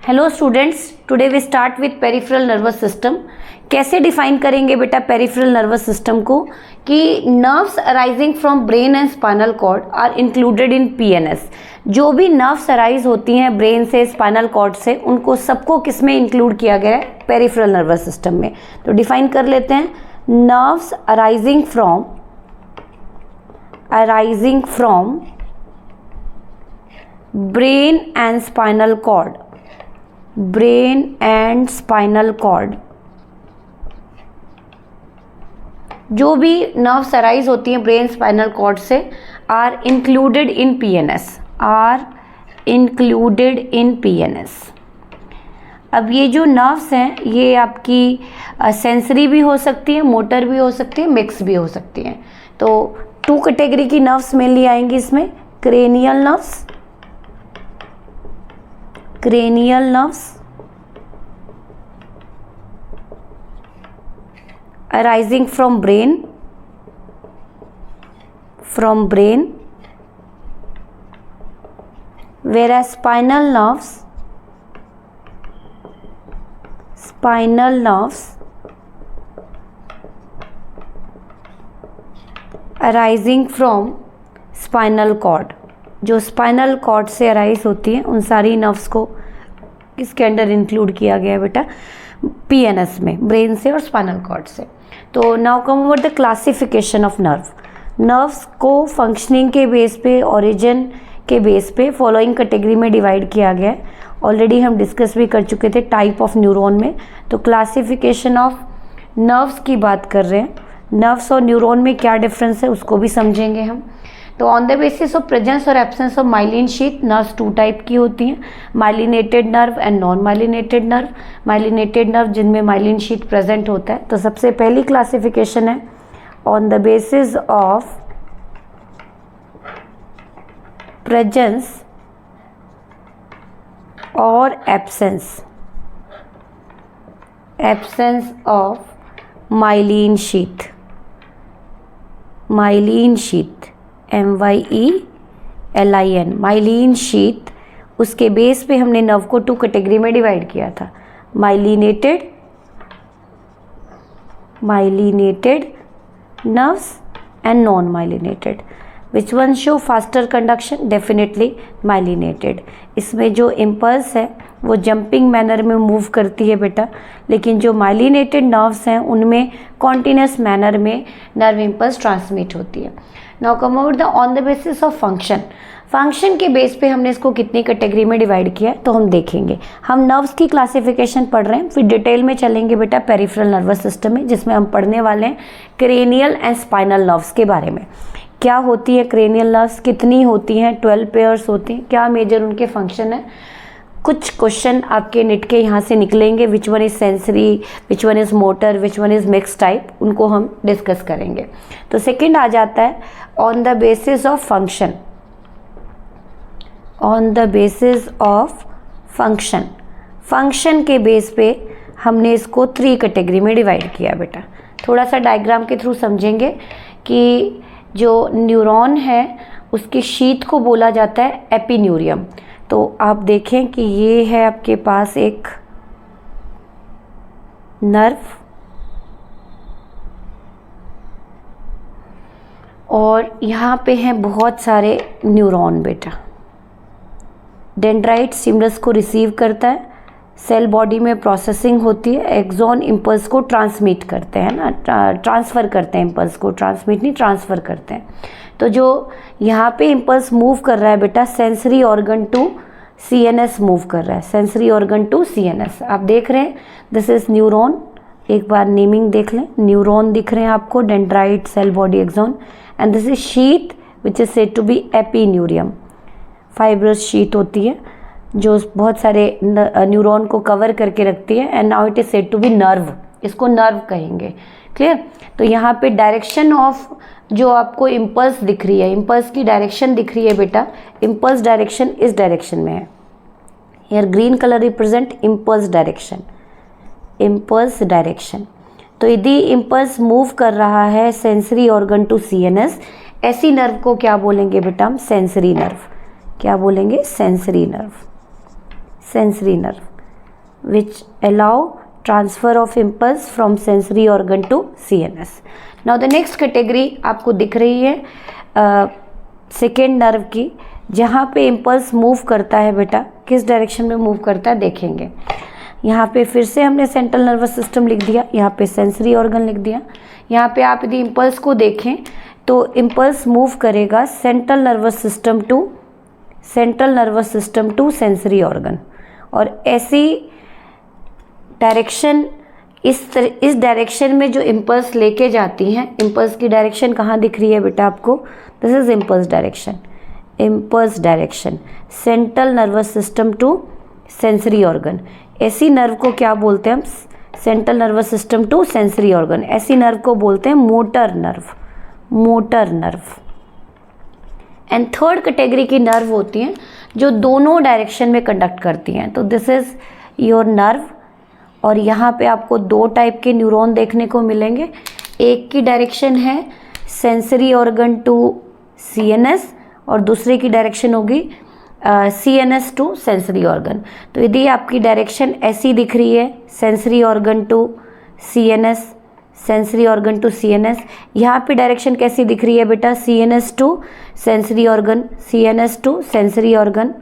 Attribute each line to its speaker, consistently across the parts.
Speaker 1: Hello students, today we start with peripheral nervous system. कैसे define करेंगे बेटा peripheral nervous system को कि nerves arising from brain and spinal cord are included in PNS. जो भी nerves arise होती हैं ब्रेन से, स्पाइनल कॉर्ड से, उनको सबको किस में इंक्लूड किया गया है? पेरिफेरल नर्वस सिस्टम में। तो डिफाइन कर लेते हैं, nerves arising from brain and spinal cord, brain and spinal cord. जो भी नर्व्स अराइज होती हैं ब्रेन स्पाइनल कॉर्ड से are included in PNS, are included in PNS. अब ये जो नर्व्स हैं ये आपकी सेंसरी भी हो सकती है, मोटर भी हो सकती है, मिक्स भी हो सकती हैं। तो 2 कैटेगरी की नर्व्स मेनली आएंगी इसमें, cranial nerves, cranial nerves arising from brain, whereas spinal nerves arising from spinal cord। जो स्पाइनल कॉर्ड से अराइज होती हैं उन सारी नर्व्स को इसके अंडर इंक्लूड किया गया है बेटा पीएनएस में, ब्रेन से और स्पाइनल कॉर्ड से। तो now come over the classification of nerves को फंक्शनिंग के बेस पे, ओरिजिन के बेस पे फॉलोइंग कैटेगरी में डिवाइड किया गया है। ऑलरेडी हम डिस्कस भी कर चुके थे टाइप ऑफ न्यूरॉन में। तो क्लासिफिकेशन ऑफ नर्व्स की बात कर रहे हैं, नर्व्स और न्यूरॉन में क्या डिफरेंस है उसको भी समझेंगे हम। तो on the basis of presence और absence of myelin sheath, nerves 2 type की होती हैं, myelinated nerve and non myelinated nerve. Myelinated nerve जिनमें माइलिन शीथ प्रेजेंट होता है। तो सबसे पहली क्लासिफिकेशन है on the basis of presence और absence of myelin sheath, MYELIN, myelin sheath. उसके बेस पे हमने नर्व को 2 कैटेगरी में डिवाइड किया था, myelinated nerves and non myelinated. Which one show faster conduction? Definitely myelinated. इसमें जो इम्पल्स है वो जंपिंग मैनर में मूव करती है बेटा, लेकिन जो माइलिनेटेड नर्व्स हैं उनमें कॉन्टिन्यूस मैनर में नर्व इम्पल्स ट्रांसमिट होती है। Now come over the on the basis of function के बेस पे हमने इसको कितनी कैटेगरी में डिवाइड किया है तो हम देखेंगे। हम नर्व्स की क्लासिफिकेशन पढ़ रहे हैं, फिर डिटेल में चलेंगे बेटा पेरिफेरल नर्वस सिस्टम में, जिसमें हम पढ़ने वाले हैं क्रेनियल एंड स्पाइनल नर्व्स के बारे में। क्या होती है क्रेनियल नर्व्स, कितनी होती हैं? 12 पेयर्स होती हैं। क्या मेजर उनके फंक्शन है? कुछ क्वेश्चन आपके निट के यहाँ से निकलेंगे, विच one is sensory, which one is motor, which one is mix type, उनको हम डिस्कस करेंगे। तो सेकंड आ जाता है on the basis of function, function के बेस पे हमने इसको 3 कैटेगरी में डिवाइड किया बेटा। थोड़ा सा डायग्राम के थ्रू समझेंगे कि जो न्यूरॉन है उसकी शीथ को बोला जाता है एपिन्यूरियम। तो आप देखें कि ये है आपके पास एक नर्व और यहाँ पे हैं बहुत सारे न्यूरॉन बेटा। डेंड्राइट स्टिमुलस को रिसीव करता है, सेल बॉडी में प्रोसेसिंग होती है, एक्सॉन इम्पल्स को ट्रांसमिट करते हैं ना, ट्रांसफ़र करते हैं इम्पल्स को, ट्रांसमिट नहीं ट्रांसफ़र करते हैं। तो जो यहाँ पे इम्पल्स मूव कर रहा है बेटा sensory organ to CNS move कर रहा है, सेंसरी ऑर्गन टू सीएनएस। आप देख रहे हैं दिस इज न्यूरॉन, एक बार नेमिंग देख लें, न्यूरॉन दिख रहे हैं आपको, dendrite, cell body, axon, and this is sheath which is said to be epineurium. Fibrous sheath होती है जो बहुत सारे न्यूरॉन को कवर करके रखती है, and now it is said to be nerve, इसको नर्व कहेंगे। क्लियर? तो यहाँ पे डायरेक्शन ऑफ जो आपको इम्पल्स दिख रही है, इम्पल्स की डायरेक्शन दिख रही है बेटा, इम्पल्स डायरेक्शन इस डायरेक्शन में है। Here green colour represent impulse direction. तो यदि इम्पल्स मूव कर रहा है सेंसरी ऑर्गन टू सीएनएस, ऐसी नर्व को क्या बोलेंगे बेटा हम? Sensory nerve. क्या बोलेंगे? Sensory nerve. which allow transfer of impulse from sensory organ to CNS. Now the next category आपको दिख रही है सेकेंड नर्व की, जहाँ पे इम्पल्स मूव करता है बेटा, किस डायरेक्शन में मूव करता है देखेंगे। यहाँ पे फिर से हमने सेंट्रल नर्वस सिस्टम लिख दिया, यहाँ पे सेंसरी ऑर्गन लिख दिया। यहाँ पे आप यदि इम्पल्स को देखें तो इम्पल्स मूव करेगा central nervous system to sensory organ, और ऐसी डायरेक्शन इस डायरेक्शन में जो इम्पल्स लेके जाती हैं, इम्पल्स की डायरेक्शन कहाँ दिख रही है बेटा आपको, this is impulse direction central nervous system to sensory organ. ऐसी नर्व को क्या बोलते हैं हम, central nervous system to sensory organ, ऐसी नर्व को बोलते हैं motor nerve. And third category की नर्व होती हैं जो दोनों डायरेक्शन में कंडक्ट करती हैं। तो दिस इज योर नर्व, और यहाँ पे आपको दो टाइप के न्यूरॉन देखने को मिलेंगे। एक की डायरेक्शन है सेंसरी ऑर्गन टू CNS और दूसरे की डायरेक्शन होगी CNS टू सेंसरी ऑर्गन। तो यदि आपकी डायरेक्शन ऐसी दिख रही है, sensory organ to CNS, sensory organ to CNS, यहाँ पे डायरेक्शन कैसी दिख रही है बेटा, CNS to sensory organ, CNS to sensory organ,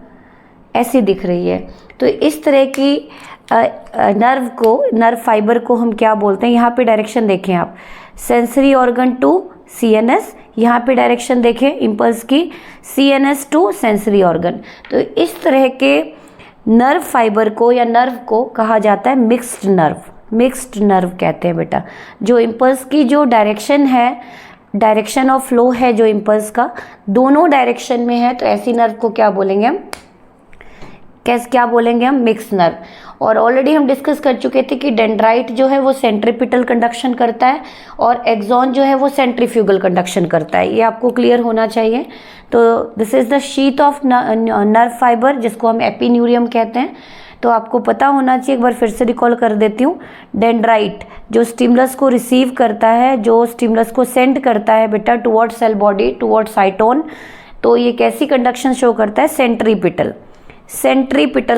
Speaker 1: ऐसी दिख रही है। तो इस तरह की नर्व फाइबर को हम क्या बोलते हैं, यहाँ पे डायरेक्शन देखें आप, सेंसरी ऑर्गन टू CNS, यहाँ पे डायरेक्शन देखें इम्पल्स की CNS टू सेंसरी ऑर्गन। तो इस तरह के नर्व फाइबर को या नर्व को कहा जाता है मिक्स्ड नर्व कहते हैं बेटा। जो इम्पल्स की जो डायरेक्शन है, डायरेक्शन ऑफ फ्लो है जो इम्पल्स का, दोनों डायरेक्शन में है, तो ऐसी नर्व को क्या बोलेंगे हम, मिक्स नर्व। और ऑलरेडी हम डिस्कस कर चुके थे कि डेंड्राइट जो है वो सेंट्रीपिटल कंडक्शन करता है और एक्सॉन जो है वो सेंट्रीफ्यूगल कंडक्शन करता है, ये आपको क्लियर होना चाहिए। तो this is the sheath of nerve fibre, जिसको हम एपिन्यूरियम कहते हैं। तो आपको पता होना चाहिए, एक बार फिर से रिकॉल कर देती हूँ। डेंड्राइट जो स्टिमुलस को रिसीव करता है, जो स्टिमुलस को सेंड करता है बेटा toward cell body, toward cyton, तो ये कैसी कंडक्शन शो करता है, सेंट्रीपिटल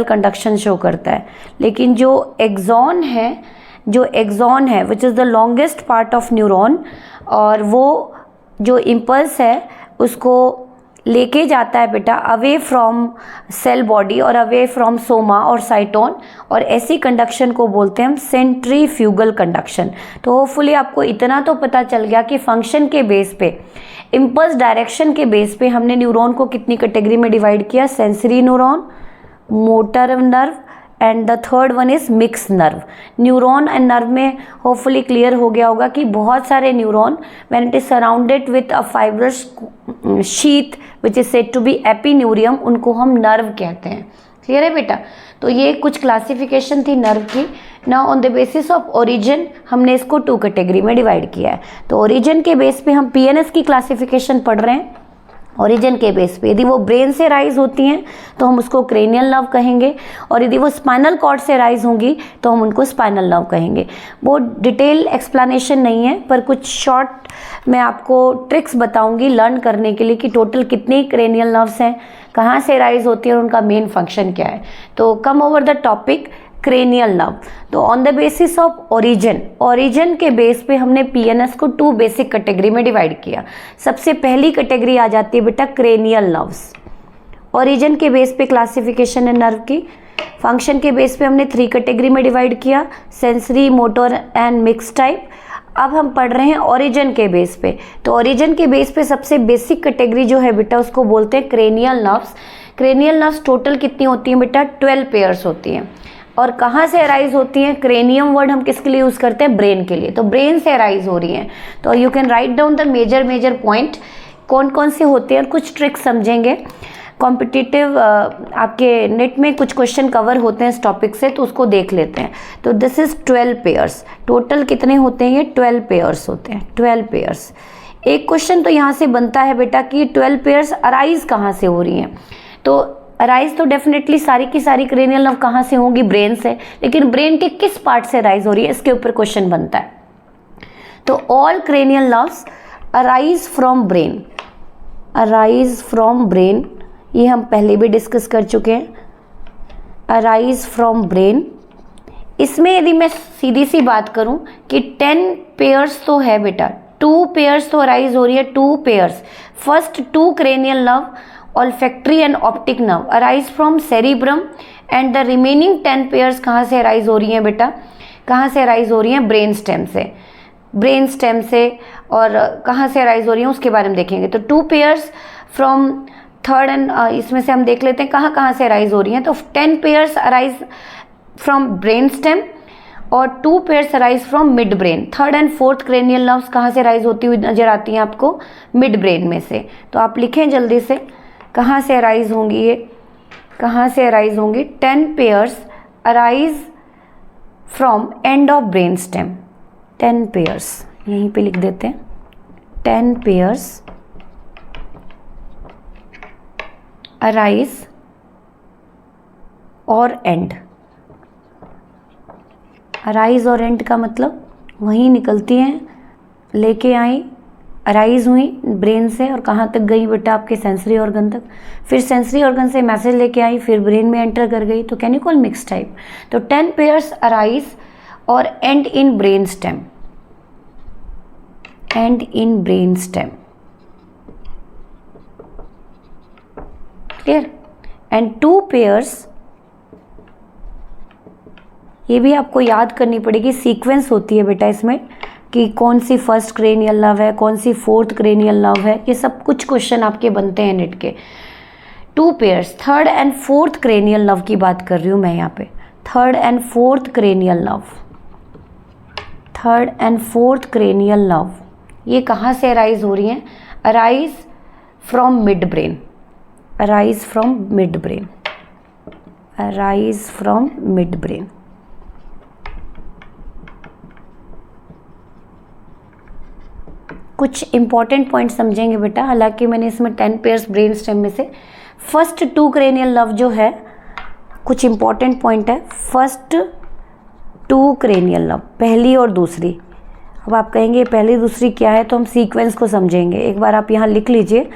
Speaker 1: कंडक्शन शो करता है। लेकिन जो एक्सॉन है which is the longest part of neuron, और वो जो इम्पल्स है उसको लेके जाता है बेटा अवे फ्रॉम सेल बॉडी और अवे फ्रॉम सोमा और साइटोन, और ऐसी कंडक्शन को बोलते हैं हम सेंट्रीफ्यूगल कंडक्शन। तो होपफुली आपको इतना तो पता चल गया कि फंक्शन के बेस पे, इम्पल्स डायरेक्शन के बेस पे हमने न्यूरॉन को कितनी कैटेगरी में डिवाइड किया, sensory neuron, motor nerve, and the third one is mix nerve. Neuron and nerve में होपफुली क्लियर हो गया होगा कि बहुत सारे neuron when it is surrounded with a fibrous sheath which is said to be epineurium, उनको हम nerve कहते हैं। क्लियर है बेटा। तो ये कुछ क्लासिफिकेशन थी नर्व की। ना on the basis of origin हमने इसको 2 कैटेगरी में डिवाइड किया है। तो ओरिजिन के बेस पे हम PNS की क्लासिफिकेशन पढ़ रहे हैं। ओरिजिन के बेस पे यदि वो ब्रेन से राइज होती हैं तो हम उसको क्रेनियल नर्व कहेंगे, और यदि वो स्पाइनल कॉर्ड से राइज होंगी तो हम उनको स्पाइनल नर्व कहेंगे। वो डिटेल एक्सप्लेनेशन नहीं है, पर कुछ शॉर्ट मैं आपको ट्रिक्स बताऊंगी लर्न करने के लिए कि टोटल कितनी क्रेनियल नर्व्स हैं, कहाँ से राइज होती है और उनका मेन फंक्शन क्या है। तो come over the topic cranial nerve. तो on the basis of origin के बेस पे हमने PNS को 2 बेसिक कैटेगरी में डिवाइड किया। सबसे पहली कैटेगरी आ जाती है बेटा क्रेनियल नर्व्स। ओरिजिन के बेस पे क्लासिफिकेशन है नर्व की। फंक्शन के बेस पे हमने 3 कैटेगरी में डिवाइड किया, sensory, motor and mix type. अब हम पढ़ रहे हैं ओरिजिन के बेस पे। तो ओरिजिन के बेस पे सबसे बेसिक कैटेगरी जो है बेटा उसको बोलते हैं cranial nerves. Cranial nerves total कितनी होती हैं बेटा, 12 पेयर्स होती हैं। और कहाँ से अराइज होती हैं, क्रेनियम वर्ड हम किसके लिए यूज़ करते हैं, ब्रेन के लिए। तो ब्रेन से अराइज हो रही हैं। तो you can write down the major point, कौन कौन से होते हैं और कुछ ट्रिक्स समझेंगे। कॉम्पिटिटिव आपके नेट में कुछ क्वेश्चन कवर होते हैं इस टॉपिक से, तो उसको देख लेते हैं। तो दिस इज 12 पेयर्स। टोटल कितने होते हैं, ये 12 पेयर्स होते हैं, 12 पेयर्स। एक क्वेश्चन तो यहाँ से बनता है बेटा कि 12 पेयर्स अराइज कहाँ से हो रही हैं। तो अराइज तो डेफिनेटली सारी की सारी क्रेनियल नर्व कहाँ से होंगी, ब्रेन से, लेकिन ब्रेन के किस पार्ट से अराइज हो रही है इसके ऊपर क्वेश्चन बनता है। तो all cranial nerves arise from brain, ये हम पहले भी डिस्कस कर चुके हैं। अराइज फ्रॉम ब्रेन इसमें यदि मैं सीधी सी बात करूं कि 10 पेयर्स तो है बेटा, 2 पेयर्स तो अराइज हो रही है, 2 pairs. First 2 cranial nerve, olfactory and optic nerve arise from cerebrum and the remaining 10 pairs कहाँ से arise हो रही हैं बेटा, कहाँ से arise हो रही हैं? ब्रेन स्टेम से, ब्रेन स्टेम से। और कहाँ से arise हो रही हैं उसके बारे में देखेंगे। तो 2 pairs from थर्ड एंड इसमें से हम देख लेते हैं कहाँ कहाँ से arise हो रही हैं। तो 10 pairs arise from brain stem और 2 pairs arise from mid brain. Third and fourth cranial nerves कहाँ से arise होती हुई नजर आती हैं आपको? मिड ब्रेन में से। तो आप लिखें जल्दी से कहाँ से अराइज होंगी, ये कहाँ से अराइज होंगी? 10 pairs arise from end of brain stem. 10 pairs यहीं पे लिख देते हैं, 10 पेयर्स अराइज और एंड। अराइज और एंड का मतलब वहीं निकलती हैं, लेके आई, अराइज हुई ब्रेन से और कहाँ तक गई बेटा? आपके सेंसरी ऑर्गन तक। फिर सेंसरी ऑर्गन से मैसेज लेके आई, फिर ब्रेन में एंटर कर गई। तो can you call mix type. तो 10 पेयर्स अराइज और and in brain stem, and in brain stem, clear. And 2 pairs, ये भी आपको याद करनी पड़ेगी, सीक्वेंस होती है बेटा इसमें कि कौन सी फर्स्ट क्रेनियल नर्व है, कौन सी फोर्थ क्रेनियल नर्व है, ये सब कुछ क्वेश्चन आपके बनते हैं नेट के। 2 pairs, third and fourth cranial nerve की बात कर रही हूँ मैं यहाँ पे। Third and fourth cranial nerve, third and fourth cranial nerve ये कहाँ से अराइज हो रही हैं? Arise from mid brain, arise from mid brain, arise from mid brain. कुछ इंपॉर्टेंट पॉइंट समझेंगे बेटा, हालांकि मैंने इसमें 10 पेयर्स ब्रेन स्टेम में से फर्स्ट 2 क्रेनियल नर्व जो है, कुछ इंपॉर्टेंट पॉइंट है। फर्स्ट 2 क्रेनियल नर्व, पहली और दूसरी। अब आप कहेंगे पहली दूसरी क्या है, तो हम सीक्वेंस को समझेंगे। एक बार आप यहाँ लिख लीजिए,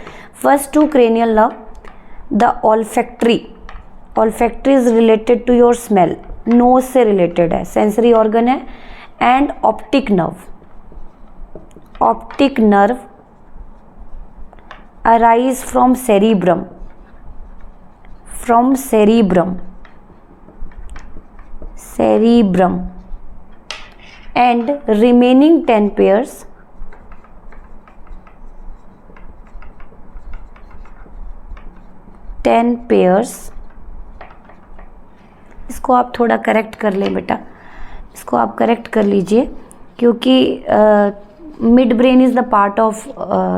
Speaker 1: first 2 cranial nerve, the olfactory, olfactory is related to your smell, nose से रिलेटेड है, सेंसरी ऑर्गन है। And optic nerve, optic nerve arise from cerebrum, from cerebrum, cerebrum, and remaining 10 pairs इसको आप थोड़ा करेक्ट कर लें बेटा, इसको आप करेक्ट कर लीजिए, क्योंकि mid brain is the part of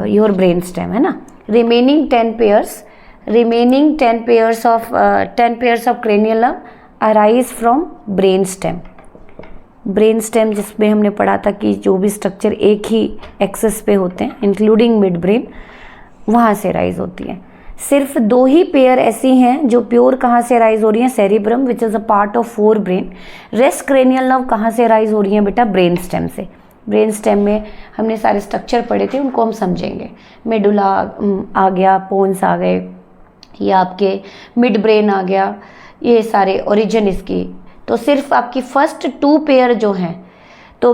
Speaker 1: your brain stem, है ना। Remaining 10 pairs, remaining 10 pairs of 10 pairs of cranial nerve arise from brain stem. Brain stem जिसमें हमने पढ़ा था कि जो भी स्ट्रक्चर एक ही एक्सेस पे होते हैं इंक्लूडिंग मिड ब्रेन, वहाँ से राइज होती है। सिर्फ 2 ही पेयर ऐसी हैं जो प्योर कहाँ से राइज हो रही हैं? Cerebrum which is a part of 4 brain. Rest cranial nerve कहाँ से राइज हो रही हैं बेटा? ब्रेन स्टेम से। ब्रेन स्टेम में हमने सारे स्ट्रक्चर पढ़े थे, उनको हम समझेंगे। मेडुला आ गया, पोन्स आ गए, या आपके मिड ब्रेन आ गया, ये सारे ओरिजिन इसकी। तो सिर्फ आपकी फर्स्ट 2 पेयर जो हैं, तो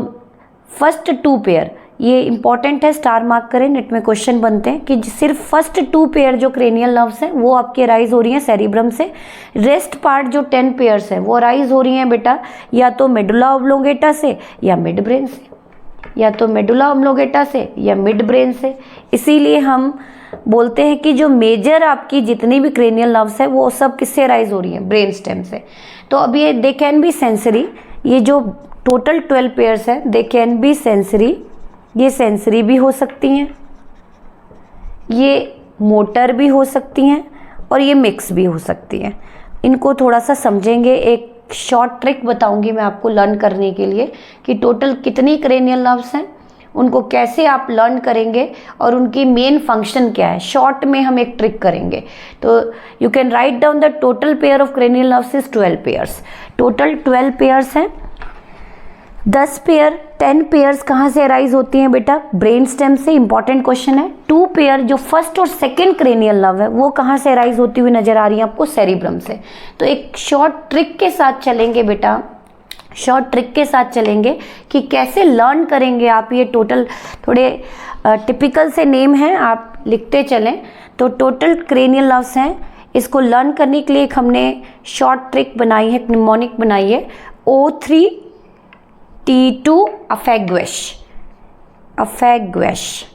Speaker 1: फर्स्ट 2 पेयर ये इंपॉर्टेंट है, स्टार मार्क करें, नेट में क्वेश्चन बनते हैं कि सिर्फ फर्स्ट 2 पेयर जो क्रेनियल नर्व्स हैं वो आपके राइज हो रही हैं सेरिब्रम से। रेस्ट पार्ट जो 10 पेयर्स हैं वो राइज हो रही हैं बेटा या तो मेडुला ऑब्लोंगेटा से या मिड ब्रेन से, या तो मेडुला ऑब्लोंगेटा से या मिड ब्रेन से। इसीलिए हम बोलते हैं कि जो मेजर आपकी जितनी भी क्रेनियल नर्व्स है वो सब किससे राइज हो रही हैं? ब्रेन स्टेम से। तो अब ये दे कैन बी सेंसरी, ये जो टोटल 12 पेयर्स हैं दे कैन बी सेंसरी, ये सेंसरी भी हो सकती हैं, ये मोटर भी हो सकती हैं और ये मिक्स भी हो सकती हैं। इनको थोड़ा सा समझेंगे, एक शॉर्ट ट्रिक बताऊंगी मैं आपको लर्न करने के लिए कि टोटल कितनी क्रेनियल नर्व्स हैं, उनको कैसे आप लर्न करेंगे और उनकी मेन फंक्शन क्या है। शॉर्ट में हम एक ट्रिक करेंगे। तो you can write down the total pair of cranial nerves is 12 pairs. Total 12 pairs हैं। 10 पेयर 10 पेयर्स कहाँ से अराइज होती हैं बेटा? ब्रेन स्टेम से। इंपॉर्टेंट क्वेश्चन है। 2 पेयर जो फर्स्ट और सेकेंड क्रेनियल नर्व है वो कहाँ से अराइज होती हुई नजर आ रही है आपको? सेरिब्रम से। तो एक शॉर्ट ट्रिक के साथ चलेंगे बेटा। शॉर्ट ट्रिक के साथ चलेंगे कि कैसे लर्न करेंगे आप। ये टोटल थोड़े टिपिकल से नेम हैं, आप लिखते चलें। तो टोटल क्रेनियल नर्व्स हैं, इसको लर्न करने के लिए एक हमने शॉर्ट ट्रिक बनाई है, निमोनिक बनाई है, O3T2 अफेग्वेश, अफेग्वेश,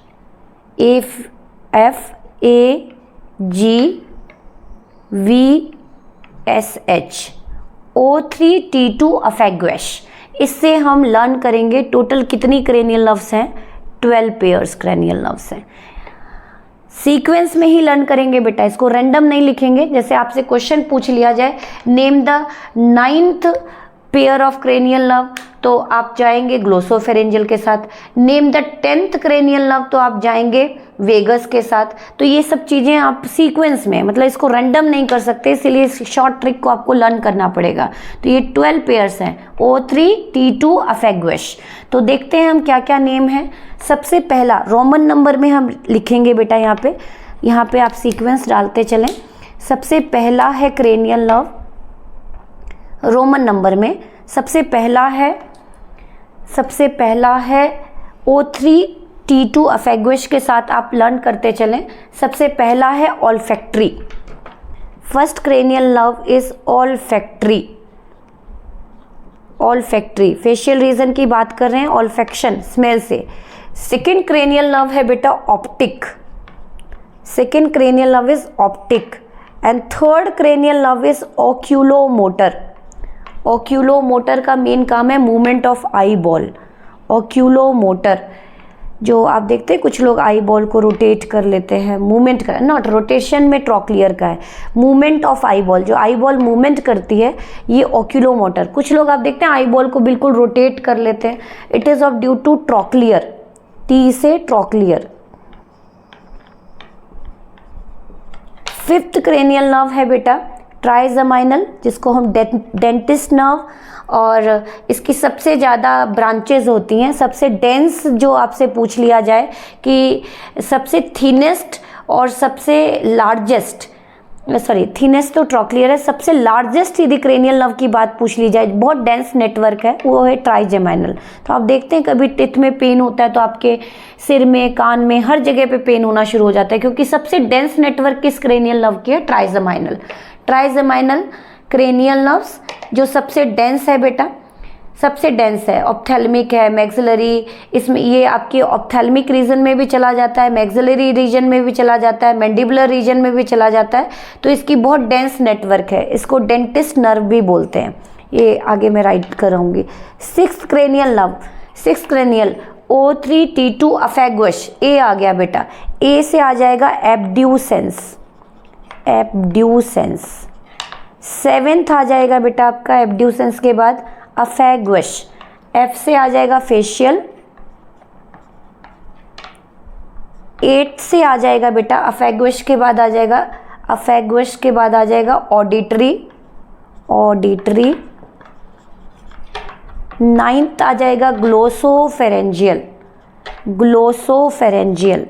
Speaker 1: FAGVSH, O3T2 अफेग्वेश। इससे हम लर्न करेंगे टोटल कितनी क्रेनियल नर्व्स हैं, 12 पेयर्स क्रेनियल नर्व्स हैं। सीक्वेंस में ही लर्न करेंगे बेटा, इसको रैंडम नहीं लिखेंगे। जैसे आपसे क्वेश्चन पूछ लिया जाए name the 9th pair of cranial nerve, तो आप जाएंगे ग्लोसोफेरेंजियल के साथ। Name the 10th cranial nerve, तो आप जाएंगे वेगस के साथ। तो ये सब चीज़ें आप सीक्वेंस में, मतलब इसको रैंडम नहीं कर सकते, इसीलिए इस शॉर्ट ट्रिक को आपको लर्न करना पड़ेगा। तो ये 12 पेयर्स हैं, O3T2 अफेग्वेश। तो देखते हैं हम क्या क्या नेम है। सबसे पहला रोमन नंबर में हम लिखेंगे बेटा, यहाँ पे आप सीक्वेंस डालते चलें। सबसे पहला है क्रेनियल नर्व, रोमन नंबर में सबसे पहला है O3T2 अफेग्वेश के साथ आप लर्न करते चलें। सबसे पहला है olfactory, first cranial nerve is olfactory, olfactory, facial region की बात कर रहे हैं, ऑल्फैक्शन स्मेल से। सेकेंड क्रेनियल नर्व है बेटा optic, second cranial nerve is optic. And third cranial nerve is oculomotor, oculomotor का मेन काम है movement of eyeball. Oculomotor, जो आप देखते हैं कुछ लोग आई बॉल को रोटेट कर लेते हैं, मूवमेंट कर, नॉट रोटेशन में ट्रॉक्लियर का है, मूवमेंट ऑफ आई बॉल, जो आई बॉल मूवमेंट करती है ये ओक्यूलोमोटर। कुछ लोग आप देखते हैं आई बॉल को बिल्कुल रोटेट कर लेते हैं, it is of due to trochlear, T से ट्रॉक्लियर। फिफ्थ क्रेनियल नर्व है बेटा ट्राइजेमाइनल, जिसको हम डेंटिस्ट नर्व, और इसकी सबसे ज़्यादा ब्रांचेज होती हैं। सबसे डेंस जो आपसे पूछ लिया जाए कि सबसे थिनेस्ट और सबसे लार्जेस्ट, सॉरी थिनेस्ट तो ट्रॉक्लियर है, सबसे लार्जेस्ट यदि क्रेनियल नर्व की बात पूछ ली जाए, बहुत डेंस नेटवर्क है, वो है ट्राइजेमाइनल। तो आप देखते हैं कभी टिथ में पेन होता है तो आपके सिर में, कान में, हर जगह पे पेन होना शुरू हो जाता है, क्योंकि सबसे डेंस नेटवर्क किस क्रेनियल नर्व की है, ट्राइजेमाइनल। ट्राइजेमाइनल क्रेनियल नर्व्स जो सबसे डेंस है बेटा, सबसे डेंस है, ऑप्थेल्मिक है, मैक्सिलरी, इसमें ये आपके ऑप्थेल्मिक रीजन में भी चला जाता है, मैक्सिलरी रीजन में भी चला जाता है, मैंडिबुलर रीजन में भी चला जाता है। तो इसकी बहुत डेंस नेटवर्क है, इसको डेंटिस्ट नर्व भी बोलते हैं। ये आगे मैं राइट कराऊंगी। Sixth cranial nerve, sixth cranial O3T2 अफेग्वेश, ए आ गया बेटा, ए से आ जाएगा एब्ड्यूसेंस, एब्ड्यूसेंस। सेवेंथ आ जाएगा बेटा आपका एब्ड्यूसेंस के बाद अफेग्वेश, एफ से आ जाएगा फेशियल। 8 से आ जाएगा बेटा अफेग्वेश के बाद आ जाएगा, अफेग्वेश के बाद आ जाएगा ऑडिटरी, ऑडिटरी। 9th आ जाएगा ग्लोसोफेरेंजियल, ग्लोसोफेरेंजियल।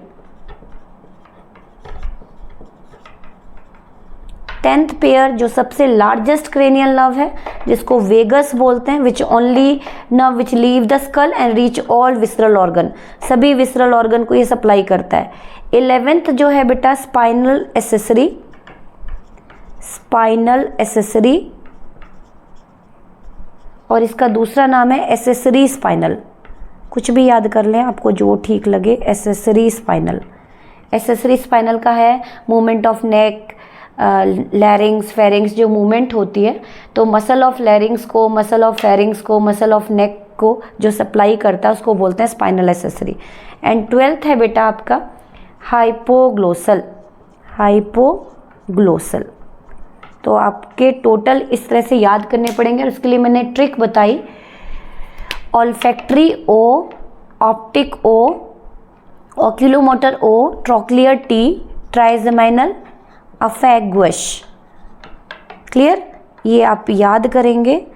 Speaker 1: 10th पेयर जो सबसे लार्जेस्ट क्रेनियल नर्व है, जिसको वेगस बोलते हैं, which only nerve which leave the skull and reach all visceral organ, सभी विसरल ऑर्गन को ये सप्लाई करता है। 11th जो है बेटा स्पाइनल एसेसरी, स्पाइनल एसेसरी, और इसका दूसरा नाम है एसेसरी स्पाइनल। कुछ भी याद कर लें आपको जो ठीक लगे, एसेसरी स्पाइनल। एसेसरी स्पाइनल का है मूवमेंट ऑफ नेक, लैरिंग्स, फेरिंग्स जो मूवमेंट होती है, तो मसल ऑफ लैरिंग्स को, मसल ऑफ फेरिंग्स को, मसल ऑफ नेक को जो सप्लाई करता है उसको बोलते हैं स्पाइनल एसेसरी। एंड 12th है बेटा आपका हाइपोग्लोसल, हाइपोग्लोसल। तो आपके टोटल इस तरह से याद करने पड़ेंगे, और उसके लिए मैंने ट्रिक बताई, ऑल्फैक्टरी ओ, ऑप्टिक ओ, ओक्यूलोमोटर ओ, ट्रॉक्लियर टी, ट्राइजेमाइनल, अफेग्वेश। क्लियर, ये आप याद करेंगे।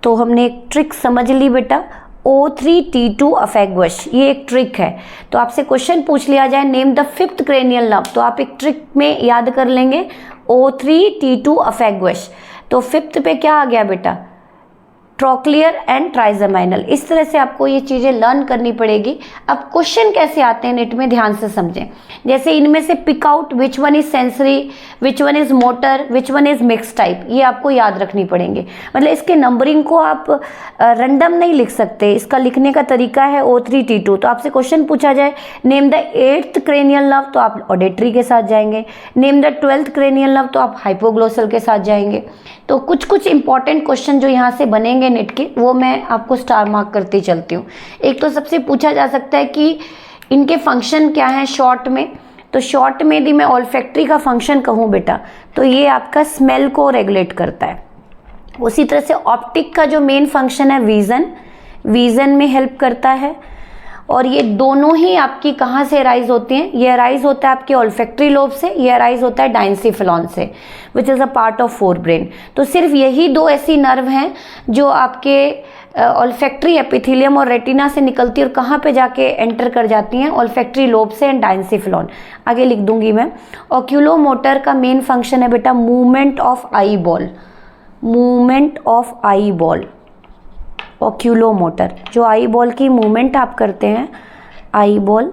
Speaker 1: तो हमने एक ट्रिक समझ ली बेटा, O3T2 अफेग्वेश, ये एक ट्रिक है। तो आपसे क्वेश्चन पूछ लिया जाए name the 5th cranial nerve, तो आप एक ट्रिक में याद कर लेंगे O3T2 अफेग्वेश। तो 5th पे क्या आ गया बेटा, ट्रोक्लियर एंड ट्राइजेमाइनल। इस तरह से आपको ये चीज़ें लर्न करनी पड़ेगी। अब क्वेश्चन कैसे आते हैं नेट में, ध्यान से समझें। जैसे इनमें से pick out which one is sensory, which one is motor, which one is mix type, ये आपको याद रखनी पड़ेंगे। मतलब इसके नंबरिंग को आप रैंडम नहीं लिख सकते, इसका लिखने का तरीका है O3T2। तो आपसे क्वेश्चन पूछा जाए name the 8th cranial nerve, तो आप ऑडिटरी के साथ जाएंगे। Name the 12th cranial nerve, तो आप हाइपोग्लोसल के साथ जाएंगे। तो कुछ कुछ इंपॉर्टेंट क्वेश्चन जो यहाँ से बनेंगे नेट के, वो मैं आपको स्टार मार्क करती चलती हूँ। एक तो सबसे पूछा जा सकता है कि इनके फंक्शन क्या हैं शॉर्ट में। तो शॉर्ट में यदि मैं ऑल्फैक्टरी का फंक्शन कहूँ बेटा, तो ये आपका स्मेल को रेगुलेट करता है। उसी तरह से ऑप्टिक का जो मेन फंक्शन है विजन में हेल्प करता है। और ये दोनों ही आपकी कहाँ से अराइज होती हैं, ये अराइज होता है आपके ऑल्फैक्टरी लोब से, ये अराइज होता है डाइंसिफिलॉन से, which is a part of fore brain. तो सिर्फ यही दो ऐसी नर्व हैं जो आपके ऑल्फैक्टरी एपिथेलियम और रेटिना से निकलती है और कहाँ पे जाके एंटर कर जाती हैं, ऑल्फैक्टरी लोब से एंड डाइंसिफिलॉन। आगे लिख दूंगी मैं। ऑक्यूलोमोटर का मेन फंक्शन है बेटा movement of eye ball, movement of eye ball. Oculomotor, जो आई बॉल की मूवमेंट आप करते हैं, आई बॉल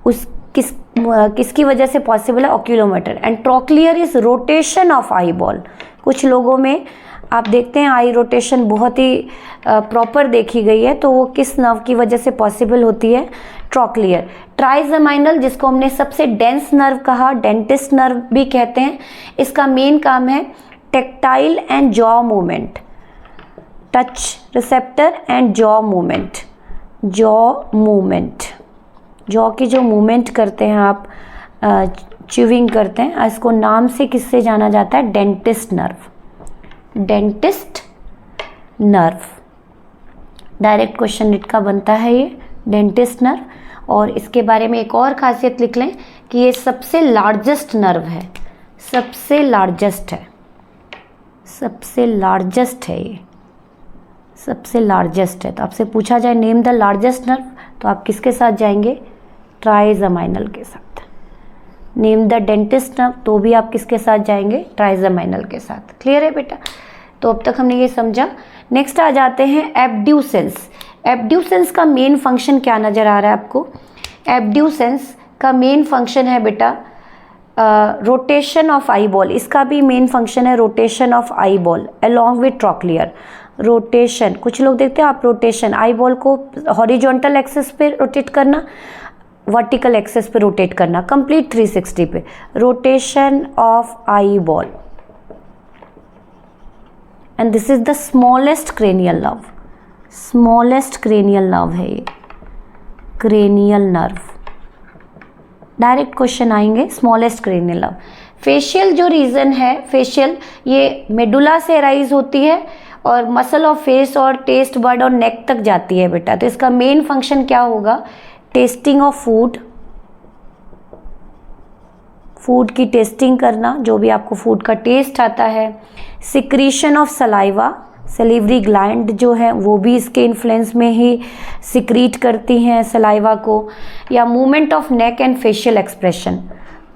Speaker 1: उस किसकी वजह से पॉसिबल है, oculomotor. And trochlear is rotation of eye ball. कुछ लोगों में आप देखते हैं आई रोटेशन बहुत ही प्रॉपर देखी गई है, तो वो किस नर्व की वजह से पॉसिबल होती है, ट्रोक्लियर। ट्राइजेमाइनल, जिसको हमने सबसे डेंस नर्व कहा, डेंटिस्ट नर्व भी कहते हैं, इसका मेन काम है tactile and jaw movement, touch receptor and jaw movement. Jaw की जो मूवमेंट करते हैं आप, च्यूइंग करते हैं, इसको नाम से किससे जाना जाता है, dentist nerve. Dentist nerve direct question net का बनता है ये डेंटिस्ट नर्व। और इसके बारे में एक और खासियत लिख लें कि ये सबसे लार्जेस्ट नर्व है, सबसे लार्जेस्ट है, सबसे लार्जेस्ट है, ये सबसे लार्जेस्ट है। तो आपसे पूछा जाए नेम द लार्जेस्ट नर्व, तो आप किसके साथ जाएंगे, ट्राइजेमाइनल के साथ। नेम द डेंटिस्ट नर्व, तो भी आप किसके साथ जाएंगे, ट्राइजेमाइनल के साथ। क्लियर है बेटा। तो अब तक हमने ये समझा। नेक्स्ट आ जाते हैं एब्ड्यूसेंस। एब्ड्यूसेंस का मेन फंक्शन क्या नजर आ रहा है आपको, एब्ड्यूसेंस का मेन फंक्शन है बेटा रोटेशन ऑफ आई बॉल। इसका भी मेन फंक्शन है rotation of eye ball along with trochlear. Rotation, कुछ लोग देखते हैं आप, रोटेशन आई बॉल को हॉरिजॉन्टल एक्सिस पे रोटेट करना, वर्टिकल एक्सिस पे रोटेट करना, कंप्लीट 360 पे, rotation of eye ball. And this is the smallest cranial nerve, smallest cranial nerve है ये, क्रेनियल नर्व। डायरेक्ट क्वेश्चन आएंगे, स्मॉलेस्ट क्रेनियल नर्व। फेशियल जो रीजन है, फेशियल ये मेडुला से अराइज होती है और मसल ऑफ फेस और टेस्ट बड और नेक तक जाती है बेटा। तो इसका मेन फंक्शन क्या होगा, टेस्टिंग ऑफ फूड, फूड की टेस्टिंग करना, जो भी आपको फूड का टेस्ट आता है। सिक्रीशन ऑफ सलाइवा, सलीवरी ग्लैंड जो है वो भी इसके इन्फ्लुएंस में ही सिक्रीट करती हैं सलाइवा को। या movement of neck and facial expression,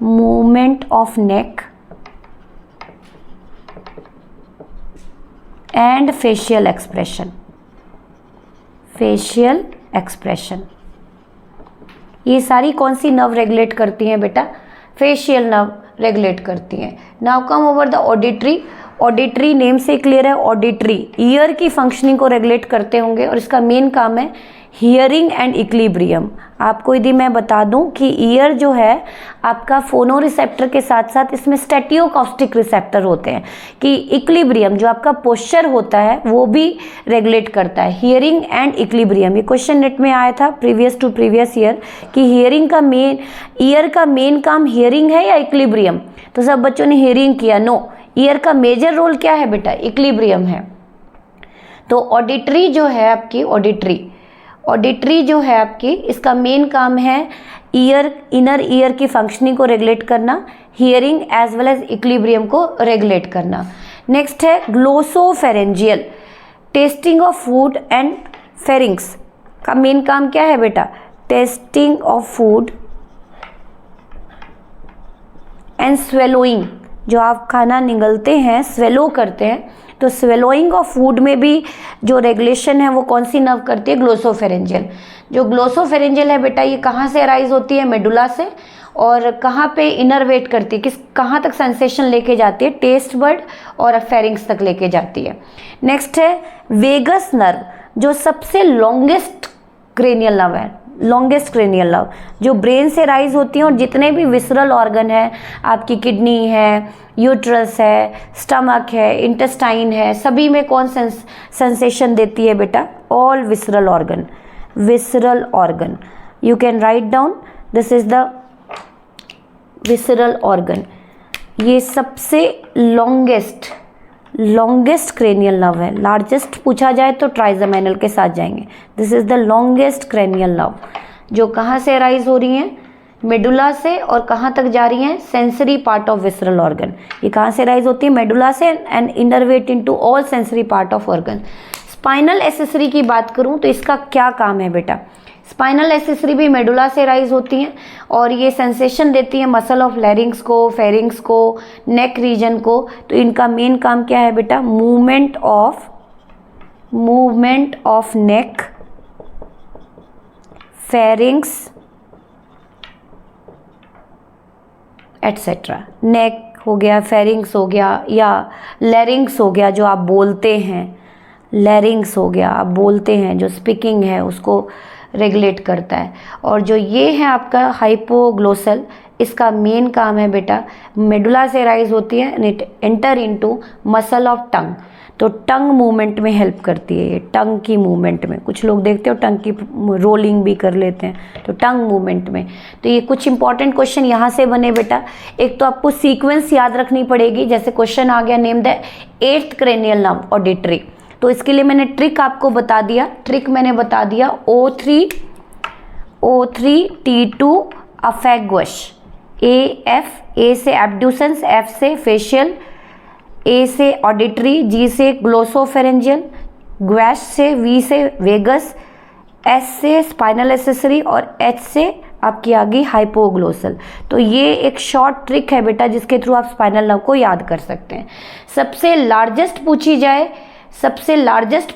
Speaker 1: movement of neck and facial expression, facial expression. ये सारी कौन सी नर्व रेगुलेट करती हैं बेटा, फेशियल नर्व रेगुलेट करती हैं। Now come over the auditory. Auditory name से क्लियर है, ऑडिटरी ईयर की फंक्शनिंग को रेगुलेट करते होंगे और इसका मेन काम है हियरिंग एंड इक्विलिब्रियम। आपको यदि मैं बता दूं कि ईयर जो है आपका फोनो रिसेप्टर के साथ साथ इसमें स्टेटियोकॉस्टिक रिसेप्टर होते हैं, कि इक्विलिब्रियम जो आपका पोस्चर होता है वो भी रेगुलेट करता है, हियरिंग एंड इक्विलिब्रियम। ये क्वेश्चन नेट में आया था प्रीवियस टू प्रीवियस ईयर कि हियरिंग का मेन, ईयर का मेन काम हियरिंग है या इक्विलिब्रियम। तो सब बच्चों ने हियरिंग किया, नो, ईयर का मेजर रोल क्या है बेटा, इक्विलिब्रियम है। तो ऑडिटरी जो है आपकी, ऑडिटरी जो है आपकी, इसका मेन काम है ईयर, इनर ईयर की फंक्शनिंग को रेगुलेट करना, hearing as well as equilibrium को रेगुलेट करना। नेक्स्ट है glossopharyngeal, tasting of food and pharynx का मेन काम क्या है बेटा, tasting of food and swallowing. जो आप खाना निगलते हैं, स्वेलो करते हैं, तो स्वेलोइंग ऑफ फूड में भी जो रेगुलेशन है वो कौन सी नर्व करती है, ग्लोसोफेरेंजियल। जो ग्लोसोफेरेंजियल है बेटा ये कहाँ से अराइज होती है, मेडुला से, और कहाँ पे इनरवेट करती है, कहाँ तक सेंसेशन लेके जाती है, टेस्ट बर्ड और फेरिंग्स तक लेके जाती है। नेक्स्ट है वेगस नर्व, जो सबसे लॉन्गेस्ट क्रेनियल नर्व है, लॉन्गेस्ट क्रेनियल नर्व, जो ब्रेन से राइज होती है, और जितने भी विसरल ऑर्गन है, आपकी किडनी है, यूट्रस है, स्टमक है, इंटेस्टाइन है, सभी में कौन सेंसेशन देती है बेटा, all visceral organ, visceral organ. You can write down, this is the visceral organ. ये सबसे लॉन्गेस्ट क्रेनियल नर्व है। लार्जेस्ट पूछा जाए तो ट्राइजेमिनल के साथ जाएंगे। This is the longest cranial nerve, जो कहाँ से अराइज हो रही हैं, मेडुला से, और कहाँ तक जा रही हैं, sensory part of visceral organ. ये कहाँ से राइज होती है, मेडुला से, and innervate into all sensory part of organ. Spinal accessory की बात करूँ तो इसका क्या काम है बेटा, स्पाइनल एक्सेसरी भी मेडुला से राइज होती हैं, और ये सेंसेशन देती है मसल ऑफ लैरिंग्स को, फेरिंग्स को, नेक रीजन को। तो इनका मेन काम क्या है बेटा, movement of neck, pharynx etcetera. Neck हो गया, फेरिंग्स हो गया, या लैरिंग्स हो गया जो आप बोलते हैं, लैरिंग्स हो गया आप बोलते हैं, जो स्पीकिंग है उसको रेगुलेट करता है। और जो ये है आपका हाइपोग्लोसल, इसका मेन काम है बेटा, मेडुला से राइज होती है, it enter into muscle of tongue, तो टंग मूवमेंट में हेल्प करती है ये, टंग की मूवमेंट में। कुछ लोग देखते हो टंग की रोलिंग भी कर लेते हैं, तो टंग मूवमेंट में। तो ये कुछ इंपॉर्टेंट क्वेश्चन यहाँ से बने बेटा। एक तो आपको सीक्वेंस याद रखनी पड़ेगी, जैसे क्वेश्चन आ गया name the 8th cranial nerve auditory, तो इसके लिए मैंने ट्रिक आपको बता दिया, O3T2 अफेगुस, ए से एब्ड्यूसेंस, F से फेशियल, A से ऑडिटरी, G से ग्लोसोफेरेंजियल, ग्वैश से, V से वेगस, S से स्पाइनल एक्सेसरी, और H से आपकी आ गई हाइपोग्लोसल। तो ये एक शॉर्ट ट्रिक है बेटा जिसके थ्रू आप स्पाइनल नर्व को याद कर सकते हैं। सबसे लार्जेस्ट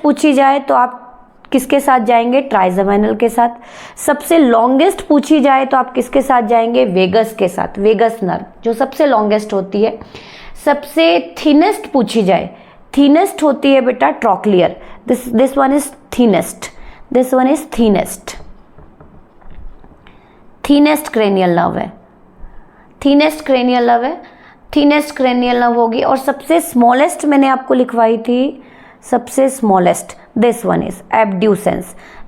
Speaker 1: पूछी जाए तो आप किसके साथ जाएंगे, ट्राइजेमिनल के साथ। सबसे लॉन्गेस्ट पूछी जाए तो आप किसके साथ जाएंगे, वेगस के साथ, वेगस नर्व जो सबसे लॉन्गेस्ट होती है। सबसे थिनेस्ट पूछी जाए, थिनेस्ट होती है बेटा trochlear, this one is thinnest, thinnest cranial nerve है, थिनेस्ट क्रेनियल नर्व होगी। और सबसे स्मॉलेस्ट मैंने आपको लिखवाई थी, सबसे smallest, this one is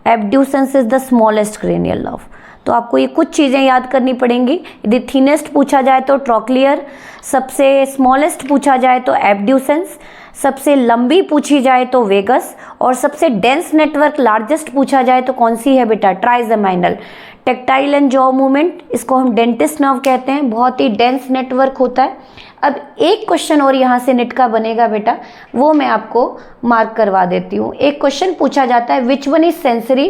Speaker 1: abducens is the smallest cranial nerve. तो आपको ये कुछ चीज़ें याद करनी पड़ेंगी। यदि थिनेस्ट पूछा जाए तो ट्रॉक्लियर, सबसे स्मॉलेस्ट पूछा जाए तो एब्ड्यूसेंस, सबसे लंबी पूछी जाए तो वेगस, और सबसे डेंस नेटवर्क लार्जेस्ट पूछा जाए तो कौन सी है बेटा, trigeminal. Tactile and jaw movement, इसको हम डेंटिस्ट नर्व कहते हैं, बहुत ही डेंस नेटवर्क होता है। अब एक क्वेश्चन और यहाँ से नेट का बनेगा बेटा, वो मैं आपको मार्क करवा देती हूँ। एक क्वेश्चन पूछा जाता है, which one is sensory,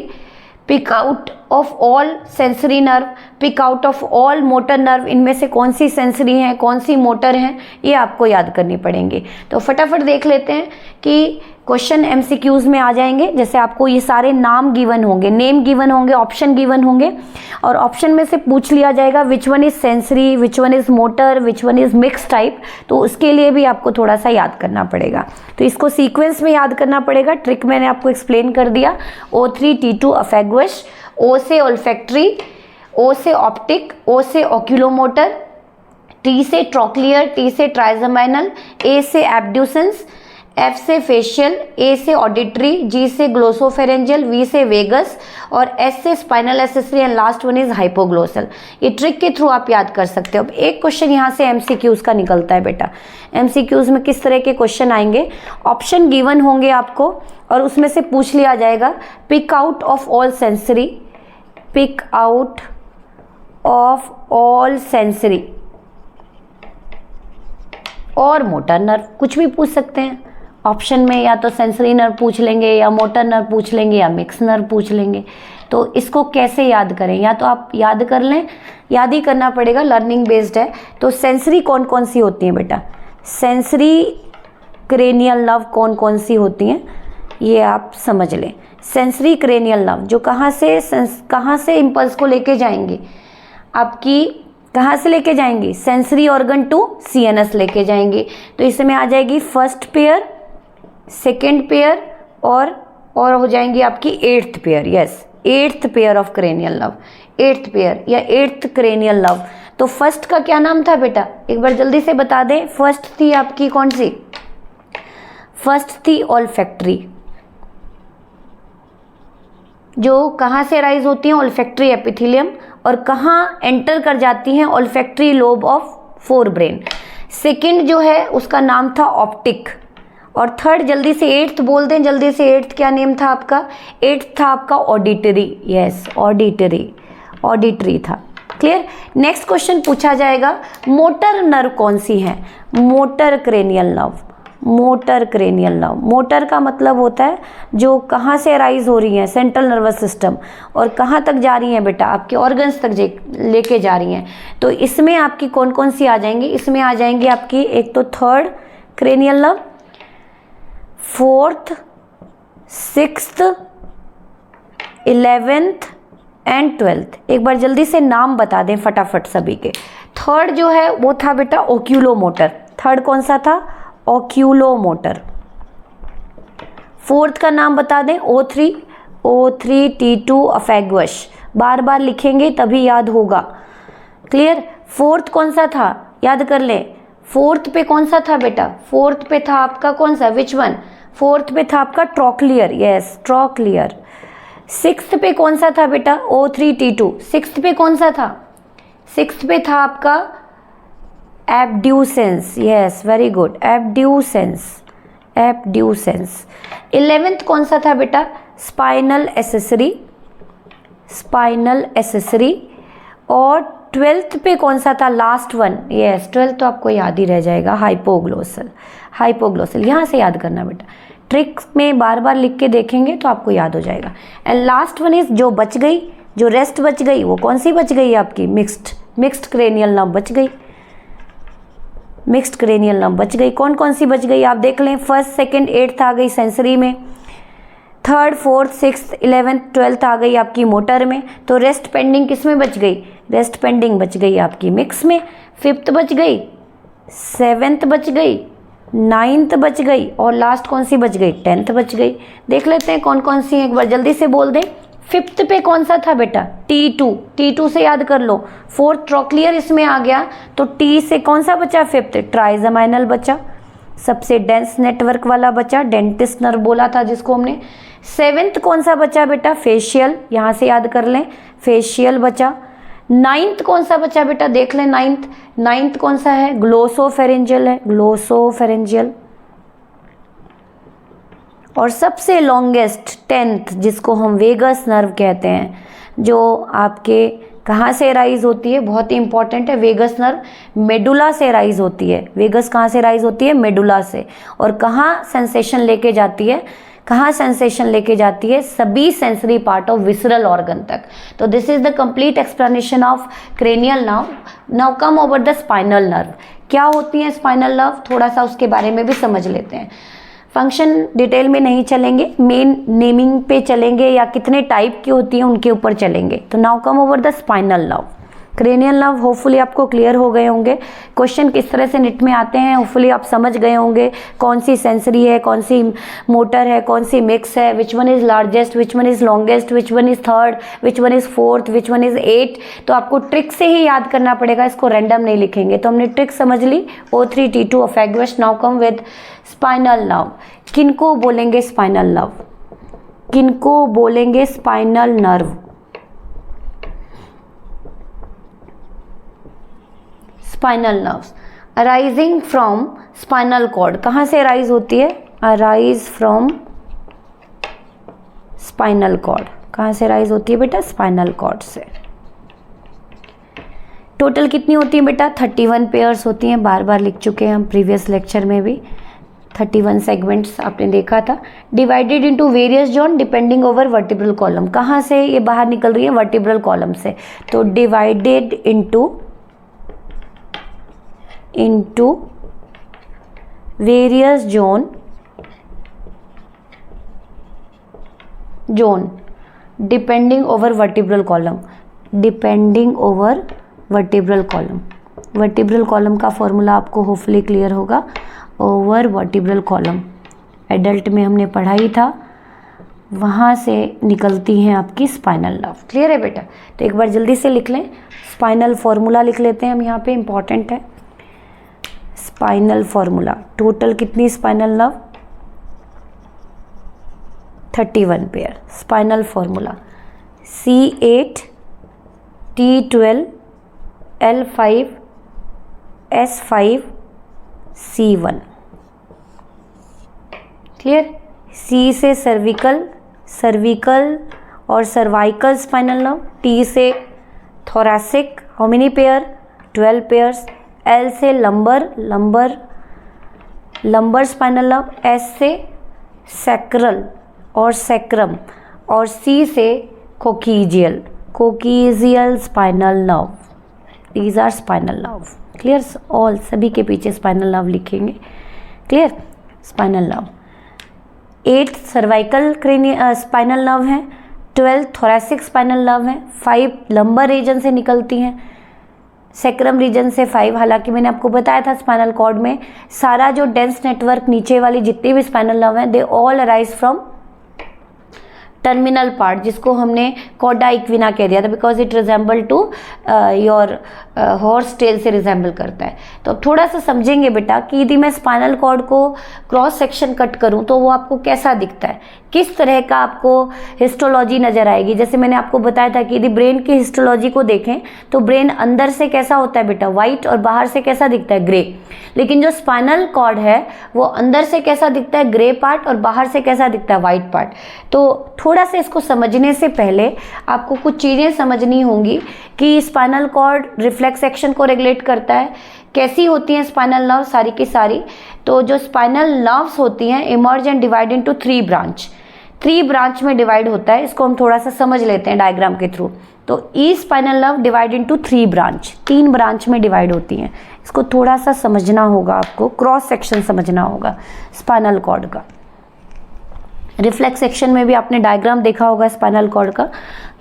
Speaker 1: pick out of all sensory nerve, pick out of all motor nerve, इनमें से कौन सी सेंसरी हैं, कौन सी मोटर हैं, ये आपको याद करनी पड़ेंगी। तो फटाफट देख लेते हैं कि क्वेश्चन एमसीक्यूज में आ जाएंगे। जैसे आपको ये सारे नाम गिवन होंगे, नेम गिवन होंगे, ऑप्शन गिवन होंगे, और ऑप्शन में से पूछ लिया जाएगा विच one is sensory, which one is motor, which one is mix type. तो उसके लिए भी आपको थोड़ा सा याद करना पड़ेगा, तो इसको सीक्वेंस में याद करना पड़ेगा। ट्रिक मैंने आपको एक्सप्लेन कर दिया। O3T2 अफेगुस, O से ओल्फैक्टरी, O से ऑप्टिक, O से ऑक्यूलोमोटर, T से ट्रॉक्लियर, T से ट्राइजेमिनल, A से एब्ड्यूसेंस, F से फेशियल, A से ऑडिटरी, G से ग्लोसोफेरेंजियल, V से वेगस, और S से spinal accessory, and last one is hypoglossal. ये ट्रिक के थ्रू आप याद कर सकते हो। अब एक क्वेश्चन यहाँ से एमसीक्यूज का निकलता है बेटा। एमसीक्यूज में किस तरह के क्वेश्चन आएंगे, ऑप्शन गिवन होंगे आपको, और उसमें से पूछ लिया जाएगा pick out of all sensory, pick out of all sensory और मोटर नर्व, कुछ भी पूछ सकते हैं ऑप्शन में, या तो सेंसरी नर्व पूछ लेंगे, या मोटर नर्व पूछ लेंगे, या मिक्स नर्व पूछ लेंगे। तो इसको कैसे याद करें, या तो आप याद कर लें, याद ही करना पड़ेगा, लर्निंग बेस्ड है। तो सेंसरी कौन कौन सी होती हैं बेटा, सेंसरी क्रेनियल नर्व कौन कौन सी होती हैं ये आप समझ लें। सेंसरी क्रेनियल नर्व जो कहाँ से इम्पल्स को लेके जाएंगी, आपकी कहाँ से लेके जाएंगी, सेंसरी ऑर्गन टू सीएनएस लेके जाएंगी। तो इसमें आ जाएगी फर्स्ट पेयर, सेकेंड पेयर और हो जाएंगी आपकी eighth pair. Yes, eighth pair of cranial nerve, eighth pair या एट्थ क्रेनियल नर्व। तो फर्स्ट का क्या नाम था बेटा, एक बार जल्दी से बता दें। फर्स्ट थी आपकी कौन सी, फर्स्ट थी ऑल्फैक्टरी, जो कहाँ से राइज होती हैं, ऑल्फैक्टरी एपिथेलियम, और कहाँ एंटर कर जाती हैं, olfactory lobe of fore brain. Second जो है उसका नाम था ऑप्टिक, और थर्ड जल्दी से एट्थ बोल दें, जल्दी से एट्थ क्या नेम था आपका, एट्थ था आपका ऑडिटरी। यस, ऑडिटरी था। क्लियर। नेक्स्ट क्वेश्चन पूछा जाएगा, मोटर नर्व कौन सी है, motor cranial nerve, motor cranial nerve. Motor का मतलब होता है जो कहाँ से राइज हो रही हैं, सेंट्रल नर्वस सिस्टम, और कहाँ तक जा रही हैं बेटा, आपके ऑर्गन्स तक लेके जा रही हैं। तो इसमें आपकी कौन कौन सी आ जाएंगी, इसमें आ जाएंगी आपकी एक तो third cranial nerve, fourth, sixth, 11th and 12th। एक बार जल्दी से नाम बता दें फटाफट सभी के। थर्ड जो है वो था बेटा ओक्यूलोमोटर, थर्ड कौन सा था, ओक्यूलोमोटर। फोर्थ का नाम बता दें O3T2 अफेगुअस, बार बार लिखेंगे तभी याद होगा। क्लियर। फोर्थ कौन सा था, याद कर लें। फोर्थ पे कौन सा था बेटा, फोर्थ पे था आपका कौन सा, विच वन, फोर्थ पे था आपका ट्रोक्लियर। Yes, trochlear. सिक्स्थ पे कौन सा था बेटा, O3T2। सिक्स्थ पे कौन सा था, सिक्स्थ पे था आपका abducens. Yes, very good, abducens. 11th कौन सा था बेटा, स्पाइनल एसेसरी। और 12th पे कौन सा था, लास्ट वन। यस, 12th तो आपको याद ही रह जाएगा, हाइपोग्लोसल। यहाँ से याद करना बेटा, ट्रिक्स में बार बार लिख के देखेंगे तो आपको याद हो जाएगा। एंड लास्ट वन इज जो बच गई, जो रेस्ट बच गई, वो कौन सी बच गई आपकी, मिक्स्ड क्रेनियल नर्व बच गई, मिक्स्ड क्रेनियल नर्व बच गई। कौन कौन सी बच गई आप देख लें, फर्स्ट, सेकंड, एट्थ आ गई सेंसरी में, third, fourth, sixth, 11th, 12th आ गई आपकी मोटर में। तो रेस्ट पेंडिंग किस में बच गई, रेस्ट पेंडिंग बच गई आपकी मिक्स में। फिफ्थ बच गई, 7th बच गई, 9th बच गई, और लास्ट कौन सी बच गई, 10th बच गई। देख लेते हैं कौन कौन सी, एक बार जल्दी से बोल दें। फिफ्थ पे कौन सा था बेटा, T2 से याद कर लो। फोर्थ ट्रोक्लियर इसमें आ गया, तो T से कौन सा बचा, फिफ्थ ट्राइजमाइनल बचा, सबसे डेंस नेटवर्क वाला बचा, डेंटिस्ट नर्व बोला था जिसको हमने। 7th कौन सा बचा बेटा, फेशियल, यहाँ से याद कर लें, फेशियल बचा। 9th कौन सा बचा बेटा, देख लें 9th कौन सा है, ग्लोसोफेरेंजियल है, ग्लोसोफेरेंजियल। और सबसे लॉन्गेस्ट 10th जिसको हम वेगस नर्व कहते हैं, जो आपके कहाँ से राइज होती है, बहुत ही इंपॉर्टेंट है। वेगस नर्व मेडुला से राइज होती है, वेगस कहाँ से राइज होती है, मेडुला से। और कहाँ सेंसेशन लेके जाती है, कहाँ सेंसेशन लेके जाती है, सभी sensory part of visceral organ तक। तो this is the complete explanation of cranial nerve. Now come over the spinal nerve. क्या होती है स्पाइनल नर्व, थोड़ा सा उसके बारे में भी समझ लेते हैं। फंक्शन डिटेल में नहीं चलेंगे, मेन नेमिंग पे चलेंगे या कितने टाइप की होती हैं उनके ऊपर चलेंगे। तो now come over the spinal nerve. Cranial nerve hopefully आपको क्लियर हो गए होंगे। क्वेश्चन किस तरह से निट में आते हैं होपफुली आप समझ गए होंगे। कौन सी सेंसरी है, कौन सी मोटर है, कौन सी मिक्स है, which one is largest, which one is longest, which one is third, which one is fourth, which one is 8। तो आपको ट्रिक से ही याद करना पड़ेगा, इसको रैंडम नहीं लिखेंगे। तो हमने ट्रिक समझ ली, O3T2 अफेगुअस। Now come with spinal nerve. किनको बोलेंगे स्पाइनल नर्व, किनको बोलेंगे spinal nerve, spinal nerves arising from spinal cord. कहाँ से अराइज होती है, अराइज फ्रॉम स्पाइनल कॉर्ड। कहाँ से अराइज होती है बेटा, स्पाइनल कॉर्ड से। टोटल कितनी होती है बेटा, 31 पेयर्स होती हैं, बार बार लिख चुके हैं हम प्रीवियस लेक्चर में भी। 31 सेगमेंट्स आपने देखा था। Divided into various zone depending over vertebral column. कहाँ से ये बाहर निकल रही है, वर्टिब्रल कॉलम से। तो divided into various zone depending over vertebral column, depending over vertebral column. Vertebral column का फॉर्मूला आपको होपफुली क्लियर होगा, ओवर वर्टिब्रल कॉलम एडल्ट में हमने पढ़ा ही था, वहाँ से निकलती हैं आपकी स्पाइनल नर्व। क्लियर है बेटा? तो एक बार जल्दी से लिख लें, स्पाइनल फॉर्मूला लिख लेते हैं हम यहाँ पे, इंपॉर्टेंट है। स्पाइनल फॉर्मूला, टोटल कितनी spinal nerve? 31 pair. Spinal formula C8 T12 L5 S5 C1। Clear? C से सर्विकल और सर्वाइकल स्पाइनल नर्व, T से thoracic, how many pair? 12 pairs. L से लंबर स्पाइनल नर्व, S से sacral और sacrum, और C से coccygeal spinal nerve. These are spinal nerve. Clear? All, सभी के पीछे स्पाइनल नर्व लिखेंगे। Clear? Spinal nerve 8 cervical spinal nerve हैं, 12 थोरैसिक स्पाइनल नर्व हैं, 5 लंबर रीजन से निकलती हैं, सैक्रम रीजन से 5। हालांकि मैंने आपको बताया था स्पाइनल कॉर्ड में सारा जो डेंस नेटवर्क नीचे वाली जितनी भी स्पाइनल नर्व हैं, they all arise from terminal part, जिसको हमने कॉर्डा इक्विना कह दिया था, because it resemble to your horse tail से रिजेंबल करता है। तो अब थोड़ा सा समझेंगे बेटा कि यदि मैं स्पाइनल कॉर्ड को क्रॉस सेक्शन कट करूं तो वो आपको कैसा दिखता है, किस तरह का आपको हिस्टोलॉजी नजर आएगी। जैसे मैंने आपको बताया था कि यदि ब्रेन की हिस्टोलॉजी को देखें तो ब्रेन अंदर से कैसा होता है बेटा? व्हाइट, और बाहर से कैसा दिखता है? ग्रे। लेकिन जो स्पाइनल कॉर्ड है वो अंदर से कैसा दिखता है? ग्रे पार्ट, और बाहर से कैसा दिखता है? White part. तो थोड़ा सा इसको समझने से पहले आपको कुछ चीज़ें समझनी होंगी कि स्पाइनल कॉर्ड रिफ्लेक्स एक्शन को रेगुलेट करता है, कैसी होती हैं स्पाइनल नर्व सारी की सारी। तो जो स्पाइनल नर्व्स होती हैं emerge and divide into 3 branch, 3 branch में डिवाइड होता है। इसको हम थोड़ा सा समझ लेते हैं डायग्राम के थ्रू। तो ई spinal nerve divide into 3 branch, 3 branch में डिवाइड होती हैं। इसको थोड़ा सा समझना होगा आपको, क्रॉस सेक्शन समझना होगा स्पाइनल कॉर्ड का। रिफ्लेक्स सेक्शन में भी आपने डायग्राम देखा होगा स्पाइनल कॉर्ड का,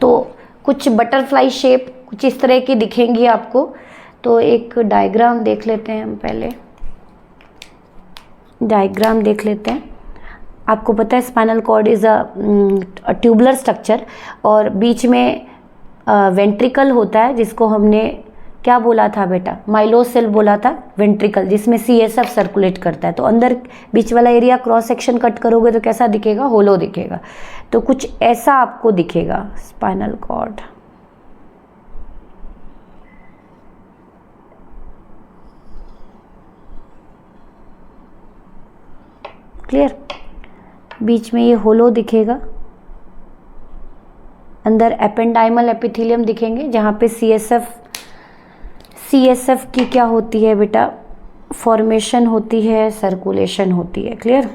Speaker 1: तो कुछ बटरफ्लाई शेप कुछ इस तरह की दिखेंगी आपको। तो एक डायग्राम देख लेते हैं हम, पहले डायग्राम देख लेते हैं। आपको पता है spinal cord is a tubular structure, और बीच में वेंट्रिकल होता है, जिसको हमने क्या बोला था बेटा? माइलोसेल बोला था, वेंट्रिकल, जिसमें CSF सर्कुलेट करता है। तो अंदर बीच वाला एरिया क्रॉस सेक्शन कट करोगे तो कैसा दिखेगा? होलो दिखेगा। तो कुछ ऐसा आपको दिखेगा स्पाइनल कॉर्ड। क्लियर? बीच में ये होलो दिखेगा, अंदर एपेंडाइमल एपिथेलियम दिखेंगे, जहाँ पे CSF की क्या होती है बेटा? फॉर्मेशन होती है, सर्कुलेशन होती है। क्लियर?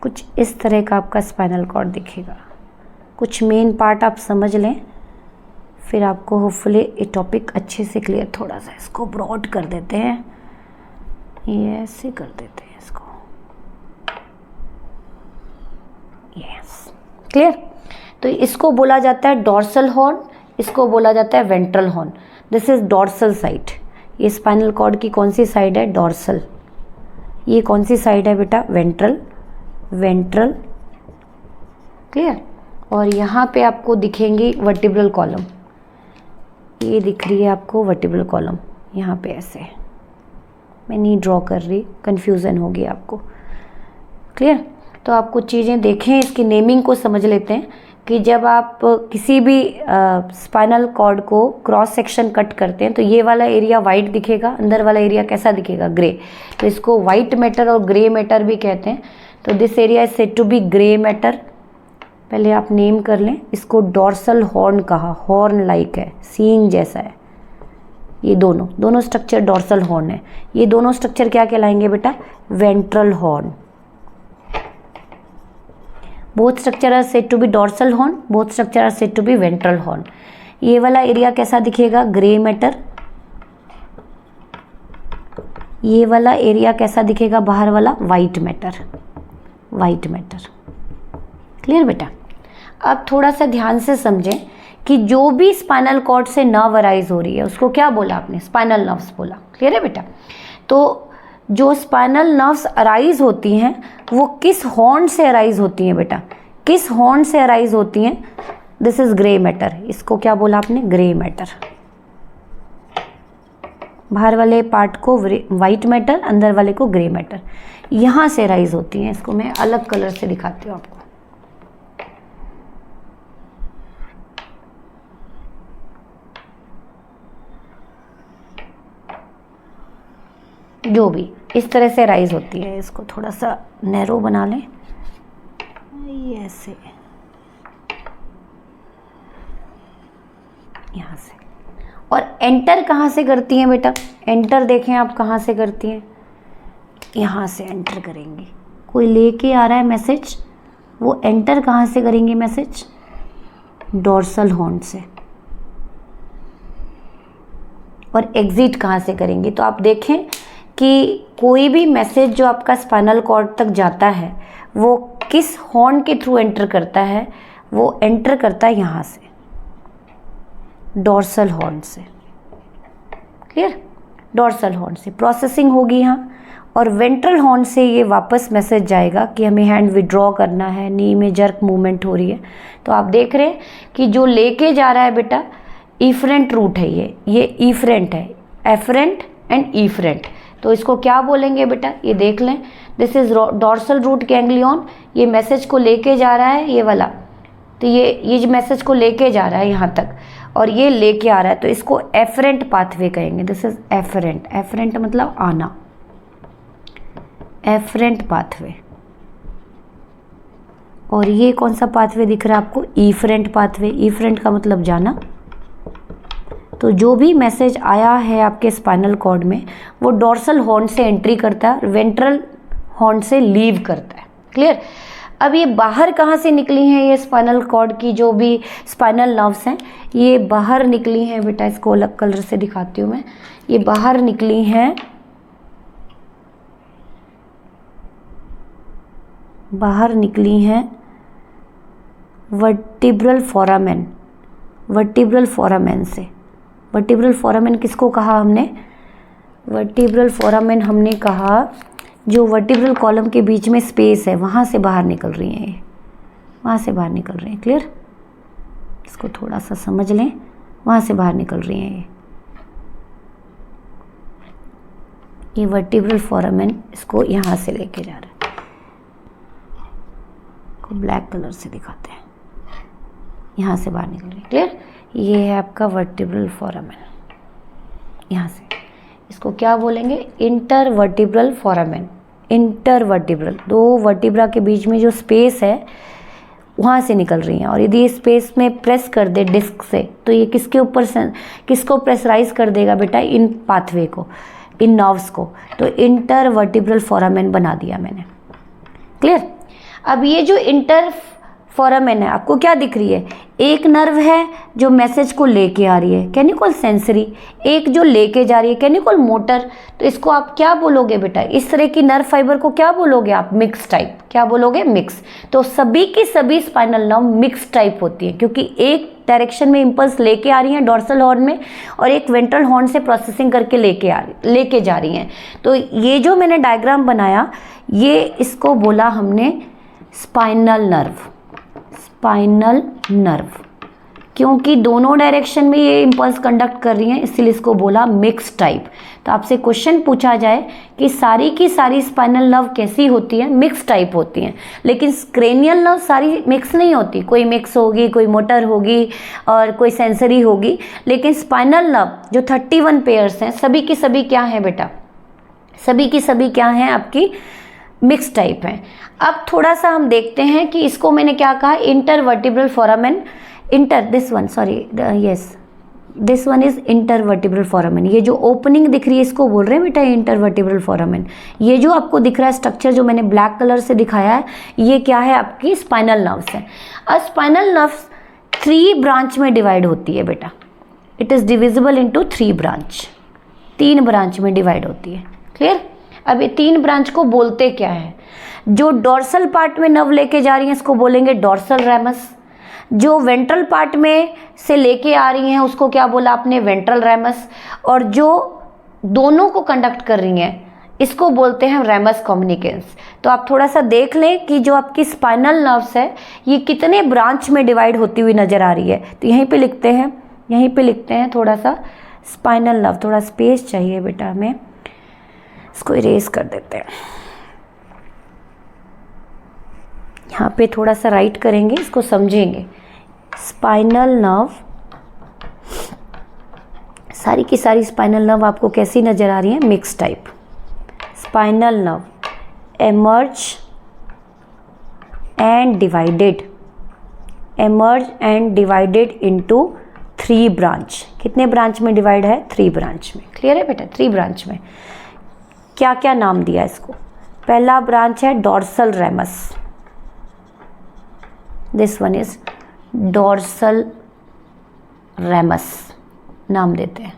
Speaker 1: कुछ इस तरह का आपका स्पाइनल कॉर्ड दिखेगा। कुछ मेन पार्ट आप समझ लें, फिर आपको होपफुली ये टॉपिक अच्छे से क्लियर। थोड़ा सा इसको ब्रॉड कर देते हैं, ये ऐसे कर देते हैं इसको। Yes, clear? तो इसको बोला जाता है डॉर्सल हॉर्न, इसको बोला जाता है ventral horn. This is dorsal side. ये स्पाइनल कॉर्ड की कौन सी साइड है? डॉर्सल। ये कौन सी साइड है बेटा? वेंट्रल। वेंट्रल। क्लियर? और यहाँ पे आपको दिखेंगी वर्टिब्रल कॉलम, ये दिख रही है आपको वर्टिब्रल कॉलम, यहाँ पे ऐसे। मैं नहीं ड्रॉ कर रही, कंफ्यूजन होगी आपको। क्लियर? तो आप कुछ चीज़ें देखें, इसकी नेमिंग को समझ लेते हैं कि जब आप किसी भी स्पाइनल कॉर्ड को क्रॉस सेक्शन कट करते हैं तो ये वाला एरिया वाइट दिखेगा, अंदर वाला एरिया कैसा दिखेगा? ग्रे। तो इसको वाइट मैटर और ग्रे मैटर भी कहते हैं। तो this area is said to be grey matter. पहले आप नेम कर लें इसको। डॉर्सल हॉर्न कहा, हॉर्न लाइक है, सींग जैसा है। ये दोनों स्ट्रक्चर डॉर्सल हॉर्न है। ये दोनों स्ट्रक्चर क्या कहलाएंगे बेटा? Ventral horn. Both structure are said to be dorsal horn, both structure are said to be ventral horn. ये वाला एरिया कैसा दिखेगा? Grey matter. ये वाला एरिया कैसा दिखेगा बाहर वाला, white matter, white matter. Clear बेटा। अब थोड़ा सा ध्यान से समझें कि जो भी स्पाइनल कॉर्ड से नर्व अराइज हो रही है उसको क्या बोला आपने, स्पाइनल नर्व्स बोला। क्लियर है बेटा। तो जो स्पाइनल नर्व्स अराइज होती हैं वो किस हॉर्न से अराइज होती हैं बेटा, किस हॉर्न से अराइज होती हैं, दिस इज ग्रे मैटर। इसको क्या बोला आपने, ग्रे मैटर। बाहर वाले पार्ट को वाइट मैटर, अंदर वाले को ग्रे मैटर, यहाँ से अराइज होती हैं। इसको मैं अलग कलर से दिखाती हूँ आपको। जो भी इस तरह से राइज होती है, इसको थोड़ा सा नैरो बना लें, ये ऐसे यहाँ से। और एंटर कहाँ से करती हैं बेटा, एंटर देखें आप कहाँ से करती हैं, यहाँ से एंटर करेंगी। कोई लेके आ रहा है मैसेज, वो एंटर कहाँ से करेंगे मैसेज, डोर्सल हॉर्न से। और एग्जिट कहाँ से करेंगे, तो आप देखें कि कोई भी मैसेज जो आपका स्पाइनल कॉर्ड तक जाता है वो किस हॉर्न के थ्रू एंटर करता है, वो एंटर करता है यहाँ से, डोर्सल हॉर्न से। क्लियर, डोर्सल हॉर्न से प्रोसेसिंग होगी यहाँ, और वेंट्रल हॉर्न से ये वापस मैसेज जाएगा कि हमें हैंड विड्रॉ करना है, नी में जर्क मूवमेंट हो रही है। तो आप देख रहे हैं कि जो लेके जा रहा है बेटा इफरेंट रूट है, ये इफरेंट है, एफरेंट एंड इफरेंट। तो इसको क्या बोलेंगे बेटा, ये देख लें, this is dorsal root ganglion. ये मैसेज को लेके जा रहा है, ये वाला, तो ये जो मैसेज को लेके जा रहा है यहाँ तक, और ये लेके आ रहा है, तो इसको एफरेंट पाथवे कहेंगे। दिस इज एफरेंट, एफरेंट मतलब आना, एफरेंट पाथवे। और ये कौन सा पाथवे दिख रहा है आपको, इफरेंट पाथवे। इफरेंट का मतलब जाना। तो जो भी मैसेज आया है आपके स्पाइनल कॉर्ड में वो डोर्सल हॉर्न से एंट्री करता है, वेंट्रल हॉर्न से लीव करता है। क्लियर। अब ये बाहर कहाँ से निकली हैं, ये स्पाइनल कॉर्ड की जो भी स्पाइनल नर्व्स हैं ये बाहर निकली हैं बेटा, इसको अलग कलर से दिखाती हूँ मैं। ये बाहर निकली हैं, बाहर निकली हैं वर्टिब्रल फोरामेन, वर्टिब्रल फोरामेन से। वर्टिब्रल फोरामेन किसको कहा हमने, वर्टिब्रल फोरामेन हमने कहा जो वर्टिब्रल कॉलम के बीच में स्पेस है वहाँ से बाहर निकल रही हैं, ये वहाँ से बाहर निकल रही हैं। क्लियर, इसको थोड़ा सा समझ लें, वहाँ से बाहर निकल रही हैं ये वर्टिब्रल फोरामेन, इसको यहाँ से लेके जा रहा है, को ब्लैक कलर से दिखाते हैं, यहाँ से बाहर निकल रही है। क्लियर, ये है आपका वर्टिब्रल फोरामेन, यहाँ से। इसको क्या बोलेंगे, इंटरवर्टिब्रल फोरामेन। इंटरवर्टिब्रल, दो वर्टिब्रा के बीच में जो स्पेस है वहाँ से निकल रही हैं। और यदि इस स्पेस में प्रेस कर दे डिस्क से तो ये किसके ऊपर किसको प्रेशराइज कर देगा बेटा, इन पाथवे को, इन नर्व्स को। तो इंटरवर्टिब्रल फोरामेन बना दिया मैंने। क्लियर। अब ये जो इंटर फोरामेन है आपको क्या दिख रही है, एक नर्व है जो मैसेज को लेके आ रही है, कैन यू कॉल सेंसरी, एक जो लेके जा रही है, कैन यू कॉल मोटर। तो इसको आप क्या बोलोगे बेटा, इस तरह की नर्व फाइबर को क्या बोलोगे आप, मिक्स टाइप। क्या बोलोगे, मिक्स। तो सभी की सभी स्पाइनल नर्व मिक्स टाइप होती है, क्योंकि एक डायरेक्शन में इंपल्स लेके आ रही हैं डोर्सल हॉर्न में, और एक वेंट्रल हॉर्न से प्रोसेसिंग करके लेके जा रही हैं। तो ये जो मैंने डायग्राम बनाया, ये इसको बोला हमने स्पाइनल नर्व, स्पाइनल नर्व, क्योंकि दोनों डायरेक्शन में ये इंपल्स कंडक्ट कर रही हैं, इसलिए इसको बोला मिक्स टाइप। तो आपसे क्वेश्चन पूछा जाए कि सारी की सारी स्पाइनल नर्व कैसी होती है, मिक्स टाइप होती हैं। लेकिन क्रेनियल नर्व सारी मिक्स नहीं होती, कोई मिक्स होगी, कोई मोटर होगी और कोई सेंसरी होगी। लेकिन स्पाइनल नर्व जो 31 पेयर्स हैं, सभी की सभी क्या हैं बेटा, सभी की सभी क्या हैं आपकी, मिक्स टाइप हैं। अब थोड़ा सा हम देखते हैं कि इसको मैंने क्या कहा, intervertebral foramen, this one, sorry, yes, this one is intervertebral foramen. ये जो ओपनिंग दिख रही है इसको बोल रहे हैं बेटा इंटरवर्टिब्रल फोरामेन। ये जो आपको दिख रहा है स्ट्रक्चर जो मैंने ब्लैक कलर से दिखाया है, ये क्या है, आपकी स्पाइनल नर्व्स है। अब स्पाइनल नर्व्स 3 ब्रांच में डिवाइड होती है बेटा, it is divisible into 3 branch, 3 branch में डिवाइड होती है। क्लियर। अब ये 3 ब्रांच को बोलते क्या है? जो डोर्सल पार्ट में नर्व लेके जा रही हैं इसको बोलेंगे डोर्सल रैमस, जो वेंट्रल पार्ट में से लेके आ रही हैं उसको क्या बोला आपने? वेंट्रल रैमस, और जो दोनों को कंडक्ट कर रही हैं इसको बोलते हैं रैमस कम्युनिकेंस। तो आप थोड़ा सा देख लें कि जो आपकी स्पाइनल नर्व्स है ये कितने ब्रांच में डिवाइड होती हुई नजर आ रही है। तो यहीं पे लिखते हैं, यहीं पे लिखते हैं थोड़ा सा स्पाइनल नर्व, थोड़ा स्पेस चाहिए बेटा हमें, इसको इरेज कर देते हैं। यहाँ पे थोड़ा सा राइट करेंगे, इसको समझेंगे। स्पाइनल नर्व, सारी की सारी स्पाइनल नर्व आपको कैसी नजर आ रही है? Mix type. Spinal nerve emerge and divided into 3 branch. कितने ब्रांच में डिवाइड है? 3 ब्रांच में। क्लियर है बेटा? 3 ब्रांच में क्या क्या नाम दिया इसको? पहला ब्रांच है dorsal ramus, this one is dorsal ramus नाम देते हैं,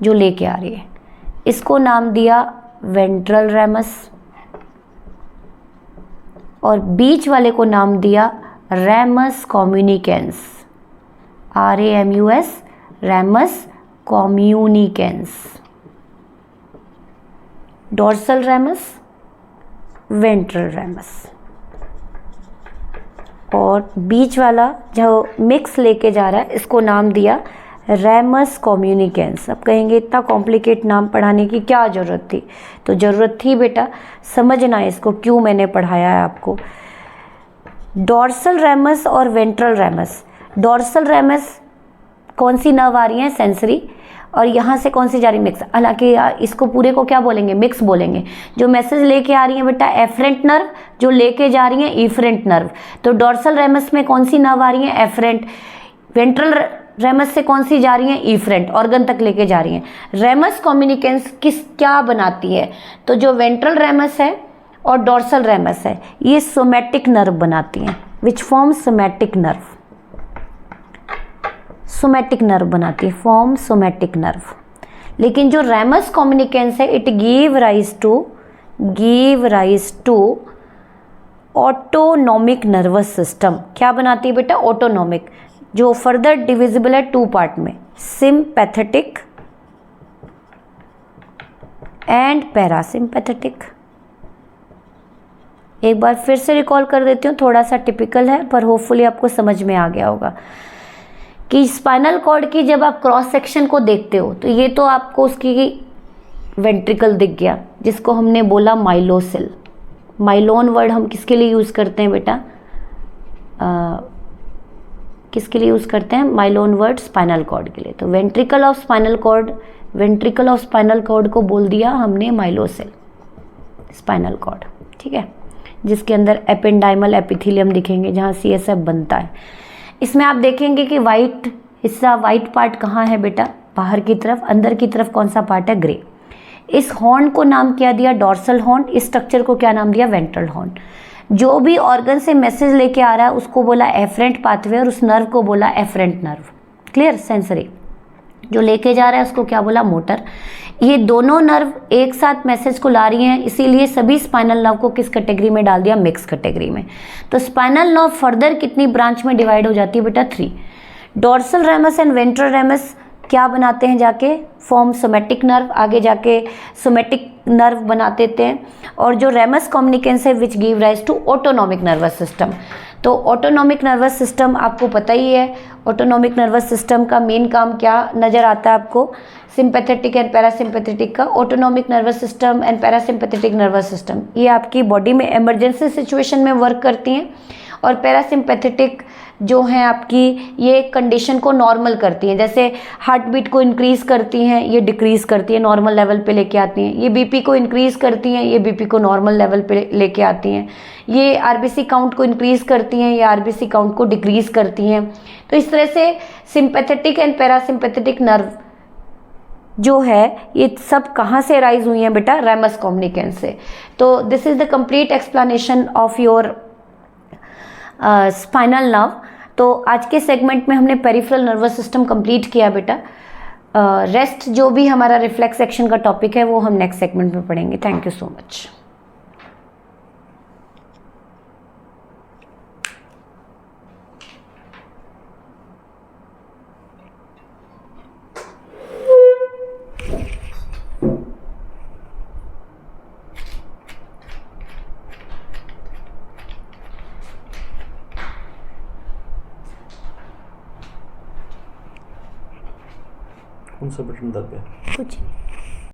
Speaker 1: जो लेके आ रही है। इसको नाम दिया वेंट्रल रैमस, और बीच वाले को नाम दिया ramus communicans, RAMUS, ramus communicans. Dorsal ramus, ventral ramus, और बीच वाला जो मिक्स लेके जा रहा है इसको नाम दिया रैमस कम्युनिकेंस। अब कहेंगे इतना कॉम्प्लिकेट नाम पढ़ाने की क्या ज़रूरत थी? तो ज़रूरत थी बेटा, समझना इसको क्यों मैंने पढ़ाया है आपको। डोर्सल रैमस और वेंट्रल रैमस, डोर्सल रैमस कौन सी नर्व आ रही है? सेंसरी, और यहाँ से कौन सी जा रही? मिक्स। हालांकि इसको पूरे को क्या बोलेंगे? मिक्स बोलेंगे। जो मैसेज लेके आ रही है बेटा एफरेंट नर्व, जो लेके जा रही है इफरेंट नर्व। तो डोर्सल रैमस में कौन सी नर्व आ रही है? एफरेंट। वेंट्रल रैमस से कौन सी जा रही है? इफरेंट, ऑर्गन तक लेके जा रही है। रैमस कम्युनिकेंस क्या बनाती है? तो जो वेंट्रल रैमस है और डोर्सल रैमस है ये सोमैटिक नर्व बनाती हैं, which form somatic nerve, somatic nerve बनाती है, फॉर्म सोमैटिक नर्व। लेकिन जो रैमस कम्युनिकेंस है it give rise to autonomic nervous system. क्या बनाती है बेटा? ऑटोनॉमिक, जो फर्दर डिविजिबल है 2 पार्ट में, सिंपैथेटिक एंड पैरासिम्पैथेटिक। एक बार फिर से रिकॉल कर देती हूँ, थोड़ा सा टिपिकल है पर होपफुली आपको समझ में आ गया होगा कि स्पाइनल कॉर्ड की जब आप क्रॉस सेक्शन को देखते हो तो ये तो आपको उसकी वेंट्रिकल दिख गया, जिसको हमने बोला माइलोसेल। माइलोन वर्ड हम किसके लिए यूज़ करते हैं बेटा? किसके लिए यूज़ करते हैं? माइलोन वर्ड स्पाइनल कॉर्ड के लिए। तो ventricle of spinal cord, ventricle of spinal cord को बोल दिया हमने माइलोसेल स्पाइनल कॉर्ड, ठीक है, जिसके अंदर एपेंडाइमल एपिथेलियम दिखेंगे जहाँ CSF बनता है। इसमें आप देखेंगे कि वाइट हिस्सा, वाइट पार्ट कहाँ है बेटा? बाहर की तरफ। अंदर की तरफ कौन सा पार्ट है? ग्रे। इस हॉर्न को नाम क्या दिया? Dorsal horn. इस स्ट्रक्चर को क्या नाम दिया? Ventral horn. जो भी ऑर्गन से मैसेज लेके आ रहा है उसको बोला एफरेंट पाथवे, और उस नर्व को बोला एफरेंट नर्व। क्लियर? सेंसरी। जो लेके जा रहा है उसको क्या बोला? मोटर। ये दोनों नर्व एक साथ मैसेज को ला रही हैं, इसीलिए सभी स्पाइनल नर्व को किस कैटेगरी में डाल दिया? मिक्स कैटेगरी में। तो स्पाइनल नर्व फर्दर कितनी ब्रांच में डिवाइड हो जाती है बेटा? 3। Dorsal ramus and ventral ramus क्या बनाते हैं जाके? फॉर्म सोमैटिक नर्व, आगे जाके सोमैटिक नर्व बना देते हैं। और जो रैमस कम्युनिकेंस है which give rise to autonomic nervous system. तो ऑटोनॉमिक नर्वस सिस्टम आपको पता ही है, ऑटोनॉमिक नर्वस सिस्टम का मेन काम क्या नज़र आता है आपको? सिंपैथेटिक एंड पैरासिम्पैथेटिक का। Autonomic nervous system and parasympathetic nervous system ये आपकी बॉडी में इमरजेंसी सिचुएशन में वर्क करती हैं, और पैरासिम्पैथेटिक जो हैं आपकी ये कंडीशन को नॉर्मल करती हैं, जैसे हार्ट बीट को इंक्रीज़ करती हैं, ये डिक्रीज़ करती है, नॉर्मल लेवल पे लेके आती हैं। ये बीपी को इंक्रीज़ करती हैं, ये बीपी को नॉर्मल लेवल पे लेके आती हैं। ये आरबीसी काउंट को इंक्रीज़ करती हैं, ये आरबीसी काउंट को डिक्रीज़ करती हैं। तो इस तरह से सिंपैथेटिक एंड पैरासिम्पैथेटिक नर्व जो है ये सब कहाँ से राइज हुई हैं बेटा? रैमस कम्युनिकेंस से। तो this is the complete explanation of your spinal nerve. तो आज के सेगमेंट में हमने पेरिफेरल नर्वस सिस्टम कंप्लीट किया बेटा। रेस्ट जो भी हमारा रिफ्लेक्स एक्शन का टॉपिक है वो हम नेक्स्ट सेगमेंट में पढ़ेंगे। Thank you so much.
Speaker 2: कौन सा बटन दब गया?
Speaker 1: कुछ नहीं।